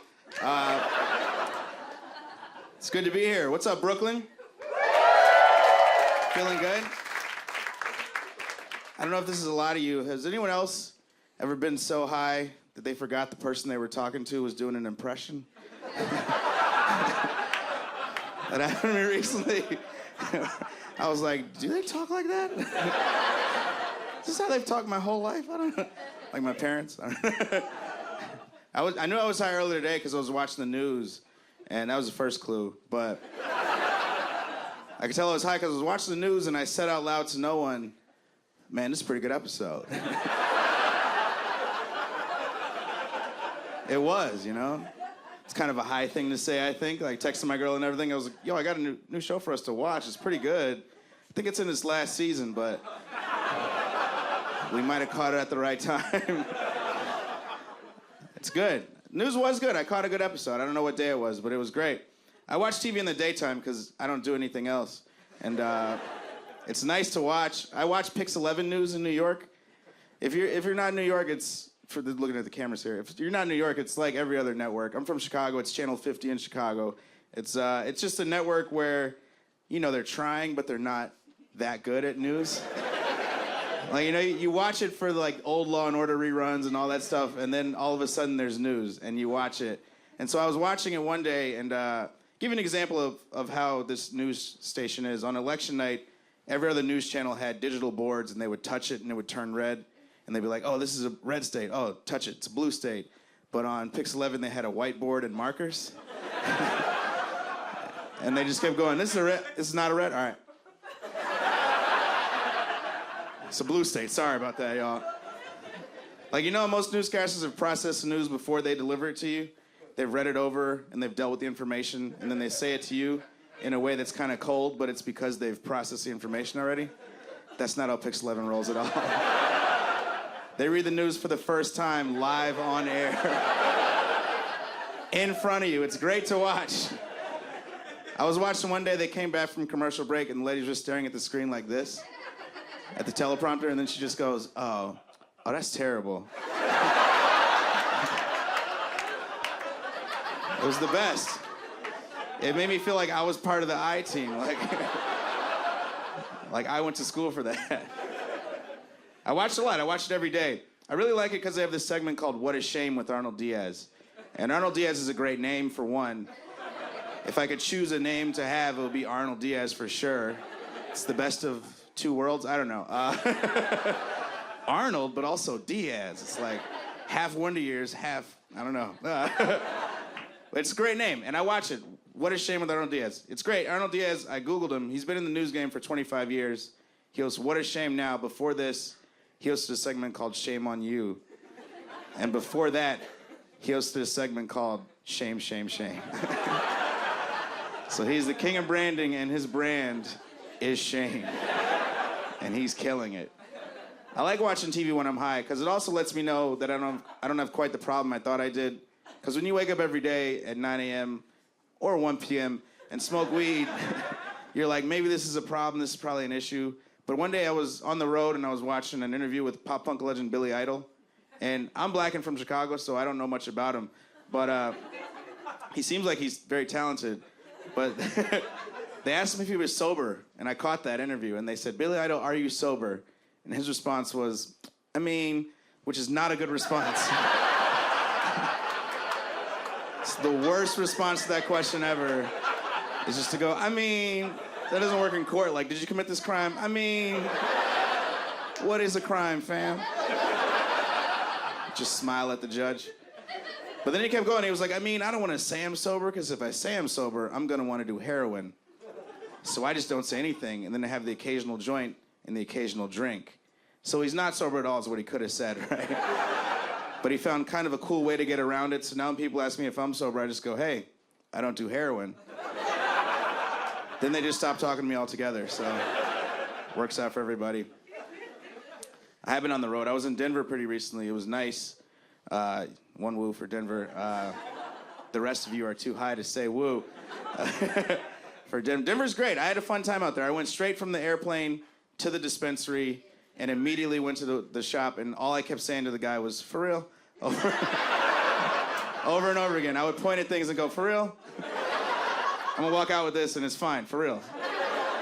It's good to be here. What's up, Brooklyn? Feeling good? I don't know if this is a lot of you. Has anyone else ever been so high that they forgot the person they were talking to was doing an impression? That happened to me recently. I was like, do they talk like that? Is this how they've talked my whole life? I don't know. Like my parents? I knew I was high earlier today because I was watching the news, and that was the first clue. But I could tell I was high because I was watching the news, and I said out loud to no one, man, this is a pretty good episode. It was, It's kind of a high thing to say, I think. Like texting my girl and everything. I was like, yo, I got a new show for us to watch. It's pretty good. I think it's in its last season, but we might have caught it at the right time. It's good. News was good. I caught a good episode. I don't know what day it was, but it was great. I watch TV in the daytime because I don't do anything else. And it's nice to watch. I watch Pix 11 News in New York. If you're not in New York, it's... looking at the cameras here. If you're not in New York, it's like every other network. I'm from Chicago. It's Channel 50 in Chicago. It's just a network where, they're trying, but they're not that good at news. Like, you watch it for like old Law and Order reruns and all that stuff, and then all of a sudden there's news, and you watch it. And so I was watching it one day, and give you an example of how this news station is. On election night, every other news channel had digital boards, and they would touch it, and it would turn red. And they'd be like, oh, this is a red state. Oh, touch it. It's a blue state. But on Pix 11, they had a whiteboard and markers. And they just kept going, this is a red. This is not a red? All right. It's a blue state. Sorry about that, y'all. Like, most newscasters have processed the news before they deliver it to you. They've read it over, and they've dealt with the information, and then they say it to you in a way that's kind of cold, but it's because they've processed the information already. That's not how Pix 11 rolls at all. They read the news for the first time live on air. In front of you. It's great to watch. I was watching one day, they came back from commercial break, and the lady was just staring at the screen like this, at the teleprompter, and then she just goes, oh, that's terrible. It was the best. It made me feel like I was part of the I team. Like I went to school for that. I watched a lot. I watch it every day. I really like it because they have this segment called What a Shame with Arnold Diaz. And Arnold Diaz is a great name for one. If I could choose a name to have, it would be Arnold Diaz for sure. It's the best of two worlds. I don't know. Arnold, but also Diaz. It's like half Wonder Years, half, I don't know. It's a great name, and I watch it What a Shame with Arnold Diaz. It's great. Arnold Diaz, I Googled him. He's been in the news game for 25 years. He hosts What a Shame Now. Before this, he hosted a segment called Shame on You. And before that, he hosted a segment called Shame, Shame, Shame. So he's the king of branding, and his brand is shame. And he's killing it. I like watching TV when I'm high, because it also lets me know that I don't have quite the problem I thought I did. Because when you wake up every day at 9 a.m. or 1 p.m. and smoke weed, you're like, maybe this is a problem, this is probably an issue. But one day I was on the road and I was watching an interview with pop punk legend Billy Idol. And I'm black and from Chicago, so I don't know much about him. But he seems like he's very talented. But they asked him if he was sober, and I caught that interview. And they said, Billy Idol, are you sober? And his response was, I mean, which is not a good response. It's the worst response to that question ever. Is just to go, I mean, that doesn't work in court. Like, did you commit this crime? I mean, what is a crime, fam? Just smile at the judge. But then he kept going. He was like, I mean, I don't want to say I'm sober, because if I say I'm sober, I'm going to want to do heroin. So I just don't say anything, and then I have the occasional joint and the occasional drink. So he's not sober at all is what he could have said, right? But he found kind of a cool way to get around it. So now when people ask me if I'm sober, I just go, hey, I don't do heroin. Then they just stop talking to me altogether, so works out for everybody. I have been on the road. I was in Denver pretty recently. It was nice. One woo for Denver. The rest of you are too high to say woo. For Denver's great. I had a fun time out there. I went straight from the airplane to the dispensary and immediately went to the shop, and all I kept saying to the guy was, for real? Over and over again. I would point at things and go, for real? I'm gonna walk out with this and it's fine, for real.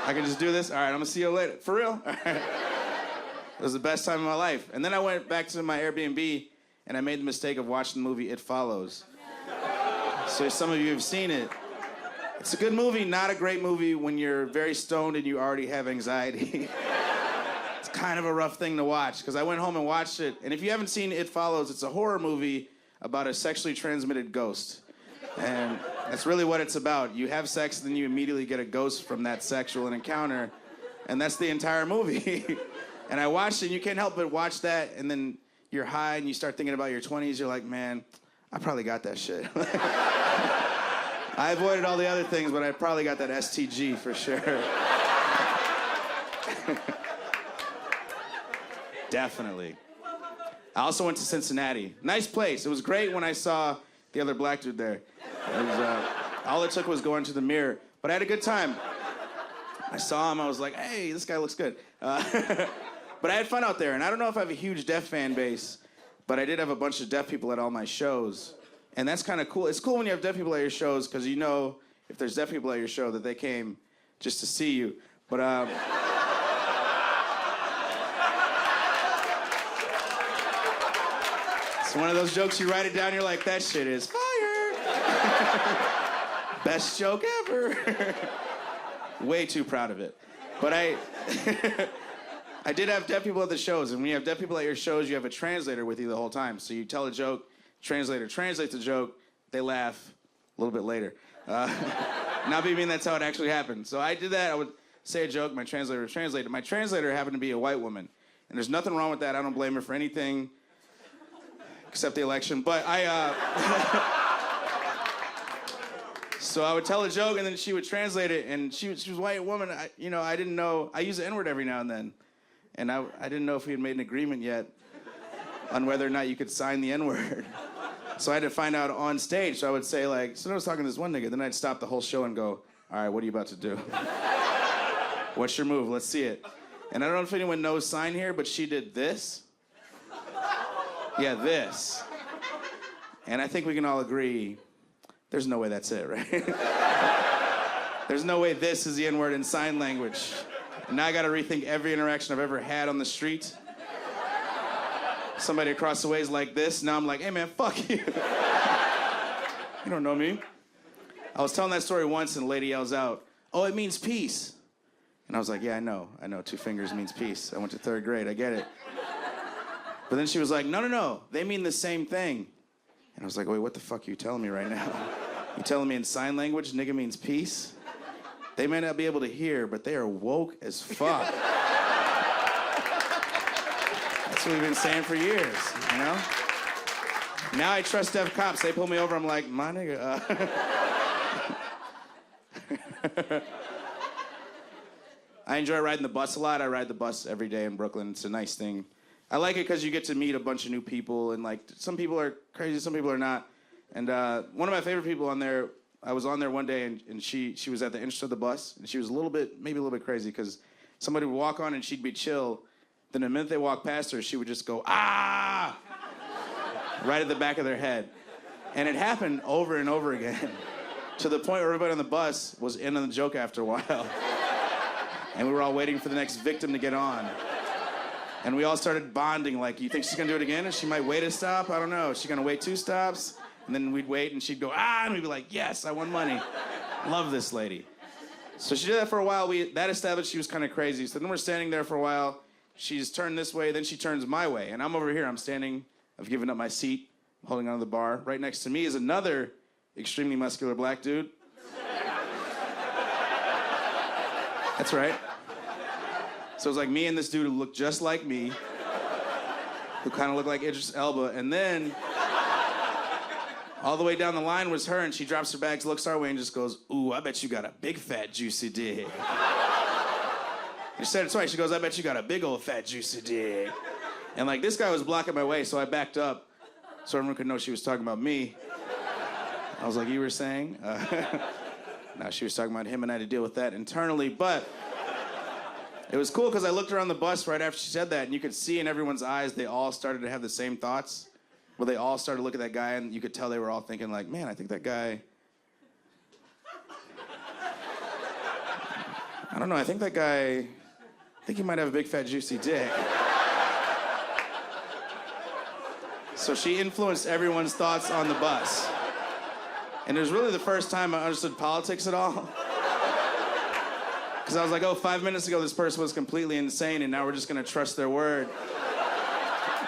I can just do this? All right, I'm gonna see you later. For real? All right. It was the best time of my life. And then I went back to my Airbnb and I made the mistake of watching the movie It Follows. So some of you have seen it. It's a good movie, not a great movie when you're very stoned and you already have anxiety. It's kind of a rough thing to watch, because I went home and watched it. And if you haven't seen It Follows, it's a horror movie about a sexually transmitted ghost. And that's really what it's about. You have sex, then you immediately get a ghost from that sexual encounter. And that's the entire movie. And I watched it, and you can't help but watch that, and then you're high, and you start thinking about your 20s. You're like, man, I probably got that shit. I avoided all the other things, but I probably got that STG for sure. Definitely. I also went to Cincinnati. Nice place. It was great when I saw the other black dude there. It was, all it took was going to the mirror. But I had a good time. I saw him. I was like, hey, this guy looks good. But I had fun out there. And I don't know if I have a huge deaf fan base, but I did have a bunch of deaf people at all my shows. And that's kind of cool. It's cool when you have deaf people at your shows, because you know if there's deaf people at your show that they came just to see you. But it's one of those jokes you write it down, you're like, that shit is fire. Best joke ever. Way too proud of it. But I did have deaf people at the shows, and when you have deaf people at your shows, you have a translator with you the whole time. So you tell a joke, translator translates the joke, they laugh a little bit later. Not mean that's how it actually happened. So I did that. I would say a joke, my translator would translate it. My translator happened to be a white woman. And there's nothing wrong with that. I don't blame her for anything except the election. But so I would tell a joke, and then she would translate it, and she was a white woman. I didn't know. I use the N-word every now and then. And I didn't know if we had made an agreement yet on whether or not you could sign the N-word. So I had to find out on stage. So I would say, like, so I was talking to this one nigga. Then I'd stop the whole show and go, all right, what are you about to do? What's your move? Let's see it. And I don't know if anyone knows sign here, but she did this. Yeah, this. And I think we can all agree, there's no way that's it, right? There's no way this is the N-word in sign language. And now I gotta rethink every interaction I've ever had on the street. Somebody across the way is like this. Now I'm like, hey man, fuck you. You don't know me. I was telling that story once and a lady yells out, oh, it means peace. And I was like, yeah, I know. 2 fingers means peace. I went to 3rd grade, I get it. But then she was like, no, they mean the same thing. And I was like, wait, what the fuck are you telling me right now? You telling me in sign language nigga means peace? They may not be able to hear, but they are woke as fuck. That's what we've been saying for years, you know? Now I trust deaf cops. They pull me over, I'm like, my nigga, I enjoy riding the bus a lot. I ride the bus every day in Brooklyn. It's a nice thing. I like it because you get to meet a bunch of new people, and like some people are crazy, some people are not. And one of my favorite people on there, I was on there one day, and she was at the entrance of the bus, and she was maybe a little bit crazy because somebody would walk on and she'd be chill. Then the minute they walked past her, she would just go, ah, right at the back of their head. And it happened over and over again to the point where everybody on the bus was in on the joke after a while. And we were all waiting for the next victim to get on. And we all started bonding, like, you think she's gonna do it again? And she might wait a stop, I don't know. Is she gonna wait 2 stops? And then we'd wait and she'd go, ah, and we'd be like, yes, I won money. Love this lady. So she did that for a while. That established she was kind of crazy. So then we're standing there for a while. She's turned this way, then she turns my way. And I'm over here, I'm standing, I've given up my seat, holding onto the bar. Right next to me is another extremely muscular black dude. That's right. So it was like me and this dude who looked just like me, who kind of looked like Idris Elba, and then all the way down the line was her, and she drops her bags, looks our way, and just goes, ooh, I bet you got a big, fat, juicy dick. She said it twice. She goes, I bet you got a big old fat juicy dick. And like this guy was blocking my way, so I backed up so everyone could know she was talking about me. I was like, you were saying? No, she was talking about him, and I had to deal with that internally. But it was cool because I looked around the bus right after she said that, and you could see in everyone's eyes they all started to have the same thoughts. Where they all started to look at that guy, and you could tell they were all thinking like, man, I think that guy... I don't know, I think he might have a big, fat, juicy dick. So she influenced everyone's thoughts on the bus. And it was really the first time I understood politics at all. Because I was like, oh, 5 minutes ago this person was completely insane, and now we're just gonna trust their word.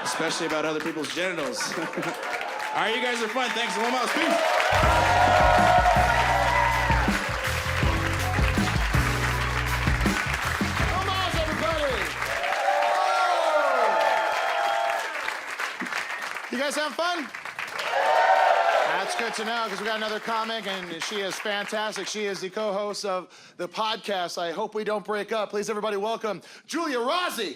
Especially about other people's genitals. All right, you guys are fun. Thanks a lot. Peace. You guys having fun? That's good to know, because we got another comic, and she is fantastic. She is the co-host of the podcast, I Hope We Don't Break Up. Please, everybody, welcome Giulia Rozzi.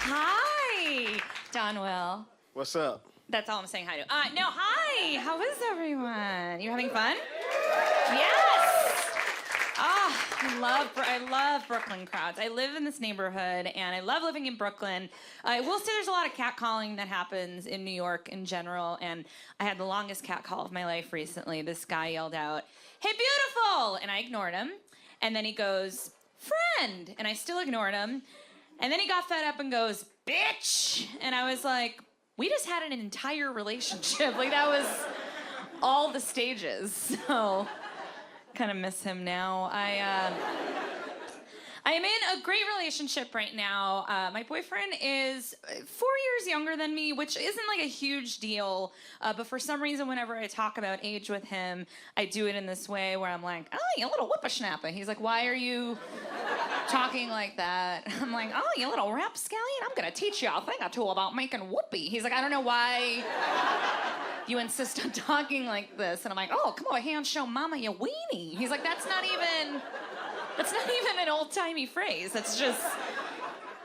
Hi, Don Will. What's up? That's all I'm saying hi to. No, hi. How is everyone? You having fun? Yes. I love Brooklyn crowds. I live in this neighborhood, and I love living in Brooklyn. I will say there's a lot of catcalling that happens in New York in general, and I had the longest catcall of my life recently. This guy yelled out, "Hey, beautiful!" And I ignored him. And then he goes, "Friend!" And I still ignored him. And then he got fed up and goes, "Bitch!" And I was like, we just had an entire relationship. Like, that was all the stages. So, kind of miss him now. I am in a great relationship right now. My boyfriend is 4 years younger than me, which isn't like a huge deal. But for some reason, whenever I talk about age with him, I do it in this way where I'm like, oh, you little whippersnapper. He's like, why are you talking like that? I'm like, oh, you little rapscallion. I'm going to teach you a thing or two about making whoopee. He's like, I don't know why you insist on talking like this. And I'm like, oh, come over here and show mama your weenie. He's like, that's not even an old-timey phrase. That's just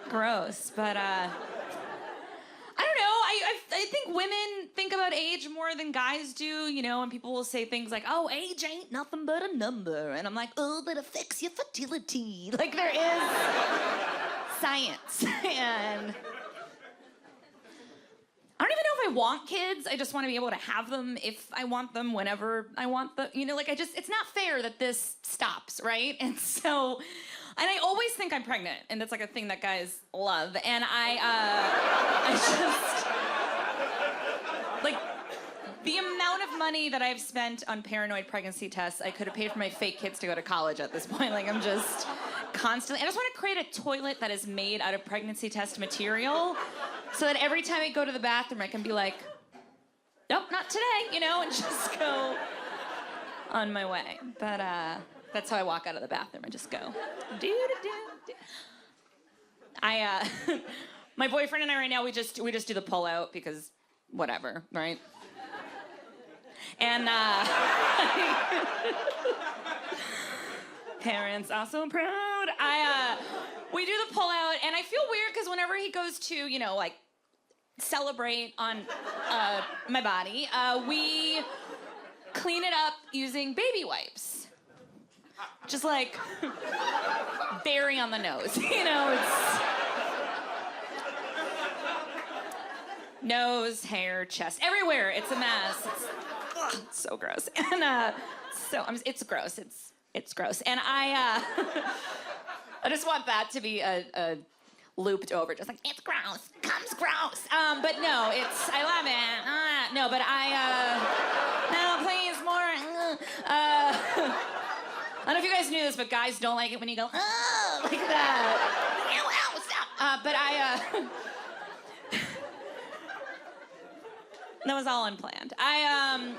gross. But, I don't know. I think women think about age more than guys do, you know, and people will say things like, oh, age ain't nothing but a number. And I'm like, oh, that affects your fertility. Like, there is science. And I don't even know if I want kids. I just want to be able to have them if I want them, whenever I want them. You know, like, it's not fair that this stops, right? And so, and I always think I'm pregnant, and that's like a thing that guys love. And I just, like, the amount of money that I've spent on paranoid pregnancy tests, I could have paid for my fake kids to go to college at this point. Like, I'm just constantly... I just want to create a toilet that is made out of pregnancy test material so that every time I go to the bathroom, I can be like, nope, not today, you know, and just go on my way. But that's how I walk out of the bathroom. I just go, do-do-do-do. My boyfriend and I right now, we just do the pull-out because whatever, right? And parents also proud. We do the pull-out, and I feel weird because whenever he goes to, you know, like, celebrate on my body, we clean it up using baby wipes. Just like very on the nose, you know, it's nose, hair, chest, everywhere. It's a mess. It's so gross. And it's gross. It's gross. And I just want that to be a looped over, just like, it's gross, comes gross. But no, I love it. No, but no, please, more. I don't know if you guys knew this, but guys don't like it when you go, oh, like that. Ew, ow, stop. But that was all unplanned. I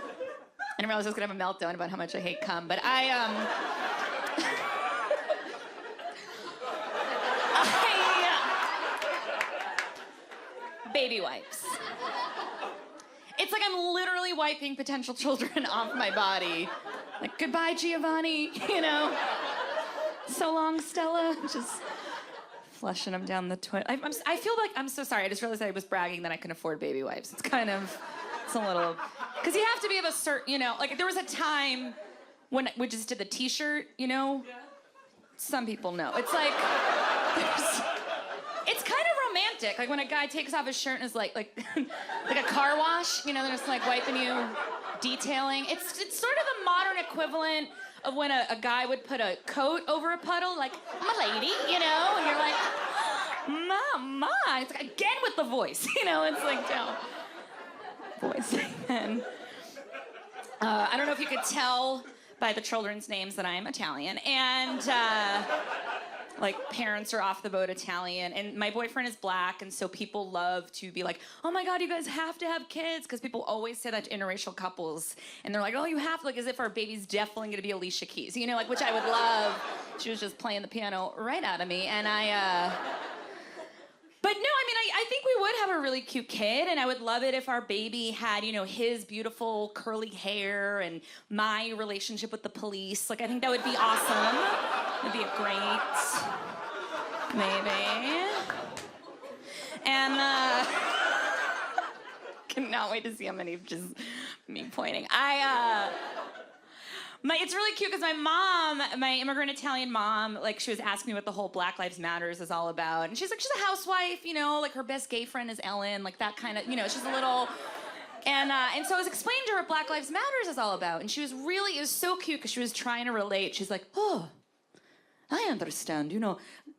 didn't realize I was gonna have a meltdown about how much I hate cum, but baby wipes. It's like I'm literally wiping potential children off my body. Like, goodbye, Giovanni, you know? So long, Stella. Just flushing them down the toilet. I feel like, I'm so sorry. I just realized I was bragging that I can afford baby wipes. It's a little, because you have to be of a certain, you know, like there was a time when we just did the t-shirt, you know? Yeah. Some people know. It's like, it's kind of romantic. Like when a guy takes off his shirt and is like a car wash, you know, they're just like wiping you, detailing. It's sort of the modern equivalent of when a guy would put a coat over a puddle, like, my lady, you know, and you're like, mama. It's like, again with the voice, you know, it's like, no. Voice. And I don't know if you could tell by the children's names that I am Italian, and like parents are off the boat Italian, and my boyfriend is black, and so people love to be like, oh my God, you guys have to have kids, because people always say that to interracial couples, and they're like, oh, you have to, like as if our baby's definitely gonna be Alicia Keys, you know, like, which I would love. She was just playing the piano right out of me, and but no, I mean, I think we would have a really cute kid, and I would love it if our baby had, you know, his beautiful curly hair and my relationship with the police. Like, I think that would be awesome. It'd be a great, maybe. And, cannot wait to see how many of just me pointing. It's really cute because my mom, my immigrant Italian mom, like she was asking me what the whole Black Lives Matters is all about. And she's like, she's a housewife, you know, like her best gay friend is Ellen, like that kind of, you know, she's a little, and so I was explaining to her what Black Lives Matters is all about. And she was really, it was so cute because she was trying to relate. She's like, oh, I understand, you know,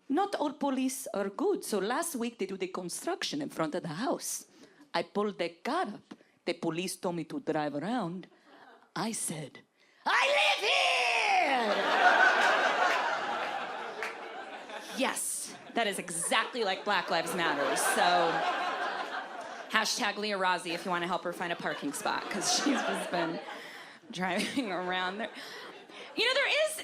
not all police are good. So last week they do the construction in front of the house. I pulled the car up. The police told me to drive around. I said, I live here! Yes, that is exactly like Black Lives Matter. So, hashtag Leah Rozzi if you want to help her find a parking spot, because she's just been driving around there. You know, there has,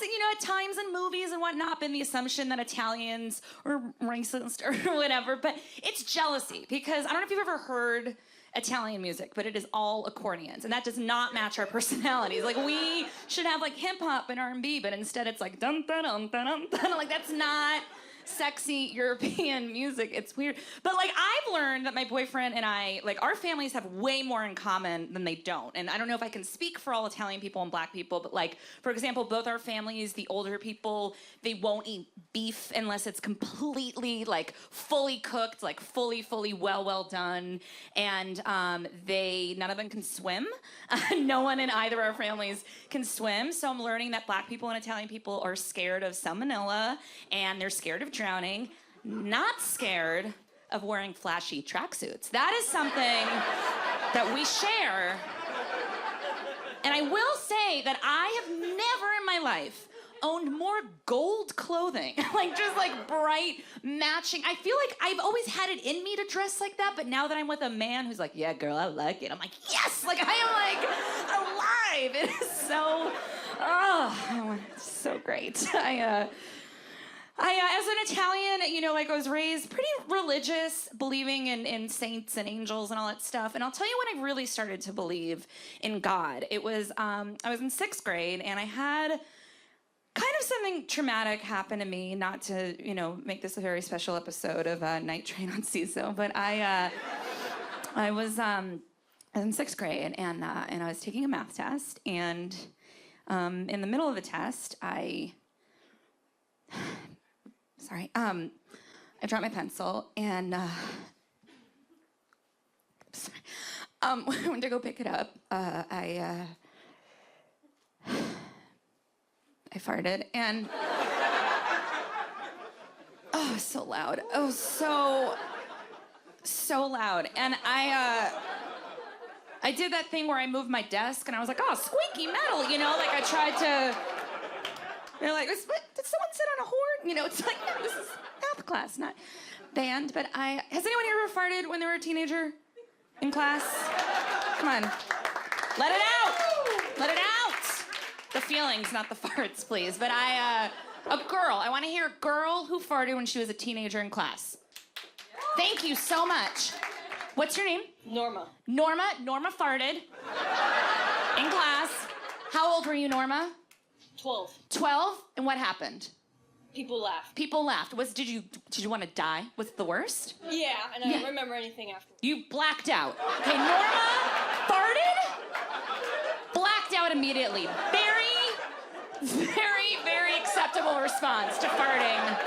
you know, at times in movies and whatnot been the assumption that Italians are racist or whatever, but it's jealousy, because I don't know if you've ever heard Italian music, but it is all accordions, and that does not match our personalities. Like, we should have like hip hop and R&B, but instead it's like dun dun dun dun dun dun. Like, that's not sexy European music. It's weird. But like, I've learned that my boyfriend and I, like, our families have way more in common than they don't. And I don't know if I can speak for all Italian people and black people, but like, for example, both our families, the older people, they won't eat beef unless it's completely like fully cooked, like fully well done. And none of them can swim. No one in either of our families can swim. So I'm learning that black people and Italian people are scared of salmonella, and they're scared of drowning, not scared of wearing flashy tracksuits. That is something that we share And I will say that I have never in my life owned more gold clothing. Like, just like bright, matching. I feel like I've always had it in me to dress like that, but now that I'm with a man who's like, yeah, girl, I like it, I'm like, yes! Like, I am like alive. It is so, it's so great. I, as an Italian, you know, like I was raised pretty religious, believing in saints and angels and all that stuff. And I'll tell you when I really started to believe in God. It was, I was in 6th grade and I had kind of something traumatic happen to me, not to, you know, make this a very special episode of Night Train on Seeso, but I was in 6th grade and I was taking a math test, and in the middle of the test, I dropped my pencil and went to go pick it up. I farted, and oh, it was so loud. It was so loud. And I did that thing where I moved my desk, and I was like, oh, squeaky metal, you know? Like, I tried to, they're like, did someone sit on a horn? You know, it's like, no, this is math class, not band. But has anyone here ever farted when they were a teenager in class? Come on. Let it out. Let it out. The feelings, not the farts, please. But I want to hear a girl who farted when she was a teenager in class. Thank you so much. What's your name? Norma. Norma farted in class. How old were you, Norma? 12. 12? And what happened? People laughed. People laughed. Did you want to die? Was it the worst? Yeah, and I don't remember anything afterwards. You blacked out. Okay, Norma farted, blacked out immediately. Very acceptable response to farting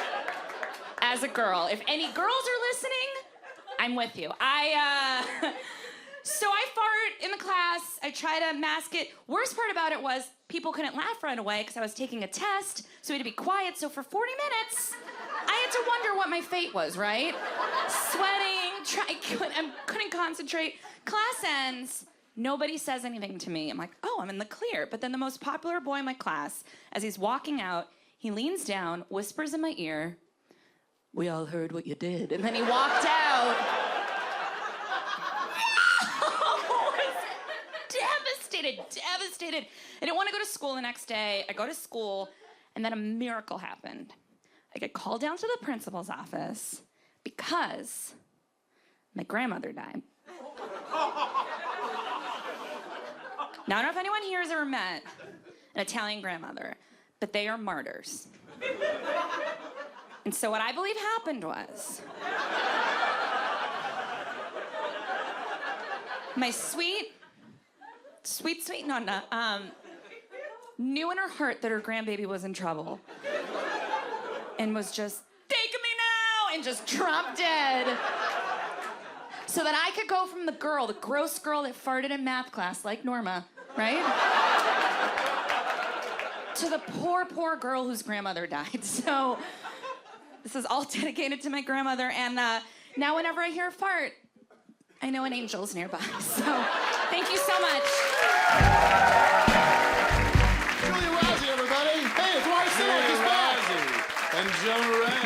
as a girl. If any girls are listening, I'm with you. So I fart in the class. I try to mask it. Worst part about it was people couldn't laugh right away because I was taking a test, so we had to be quiet. So for 40 minutes, I had to wonder what my fate was, right? Sweating, I couldn't concentrate. Class ends. Nobody says anything to me. I'm like, oh, I'm in the clear. But then the most popular boy in my class, as he's walking out, he leans down, whispers in my ear, we all heard what you did. And then he walked out. I was devastated. I didn't want to go to school the next day. I go to school, and then a miracle happened. I get called down to the principal's office because my grandmother died. Now, I don't know if anyone here has ever met an Italian grandmother, but they are martyrs. And so what I believe happened was my sweet Nonna knew in her heart that her grandbaby was in trouble and was just, take me now, and just dropped dead. So that I could go from the gross girl that farted in math class, like Norma, right? To the poor girl whose grandmother died. So this is all dedicated to my grandmother. And now whenever I hear a fart, I know an angel's nearby. So thank you so much. Giulia Rozzi, everybody. Hey, it's Wyatt Cenac is back. And Jonah Ray.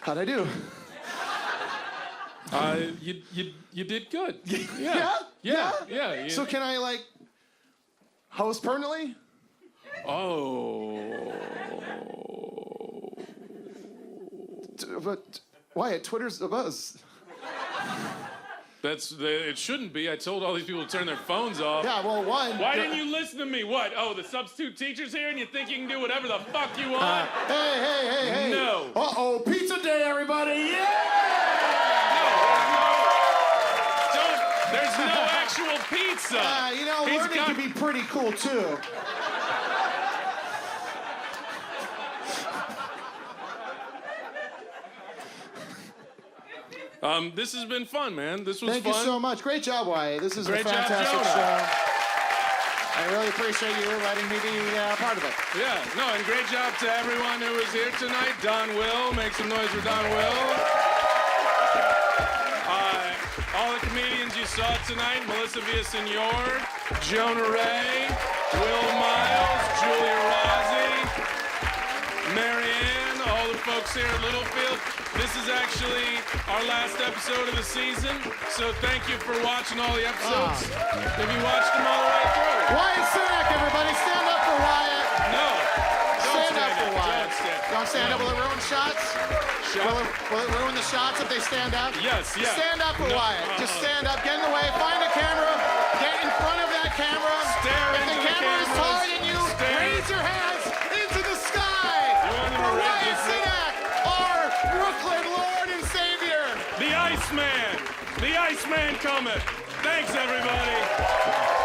How'd I do? You did good. Yeah. So can I, like, host permanently? Oh. But Wyatt, Twitter's a buzz. It shouldn't be. I told all these people to turn their phones off. Yeah, well, one. Why didn't you listen to me? What? Oh, the substitute teacher's here and you think you can do whatever the fuck you want? Hey. No. Uh-oh, pizza day, everybody. Yeah! There's no actual pizza. Learning can be pretty cool, too. This has been fun, man. This was fun. Thank you so much. Great job, Wyatt. This is Great a fantastic job, show. I really appreciate you letting me be part of it. Yeah, no, and great job to everyone who was here tonight. Don Will, make some noise for Don Will. All the comedians you saw tonight, Melissa Villaseñor, Jonah Ray, Miles Giulia Rozzi, Marianne, all the folks here at Littlefield. This is actually our last episode of the season, so thank you for watching all the episodes. Have you watched them all the way through? Wyatt Cenac, everybody, stand up for Wyatt. No. Stand up for Wyatt. Don't stand up. Will it ruin shots? Will it ruin the shots if they stand up? Yes, yeah. Stand up for Wyatt. Just stand up, get in the way, find a camera, get in front of that camera. Stare if into the the camera is cameras. taller than you, Stare. raise your hands into the sky want them for to raise Wyatt this- Cenac, our Brooklyn Lord and Savior. The Iceman cometh. Thanks, everybody.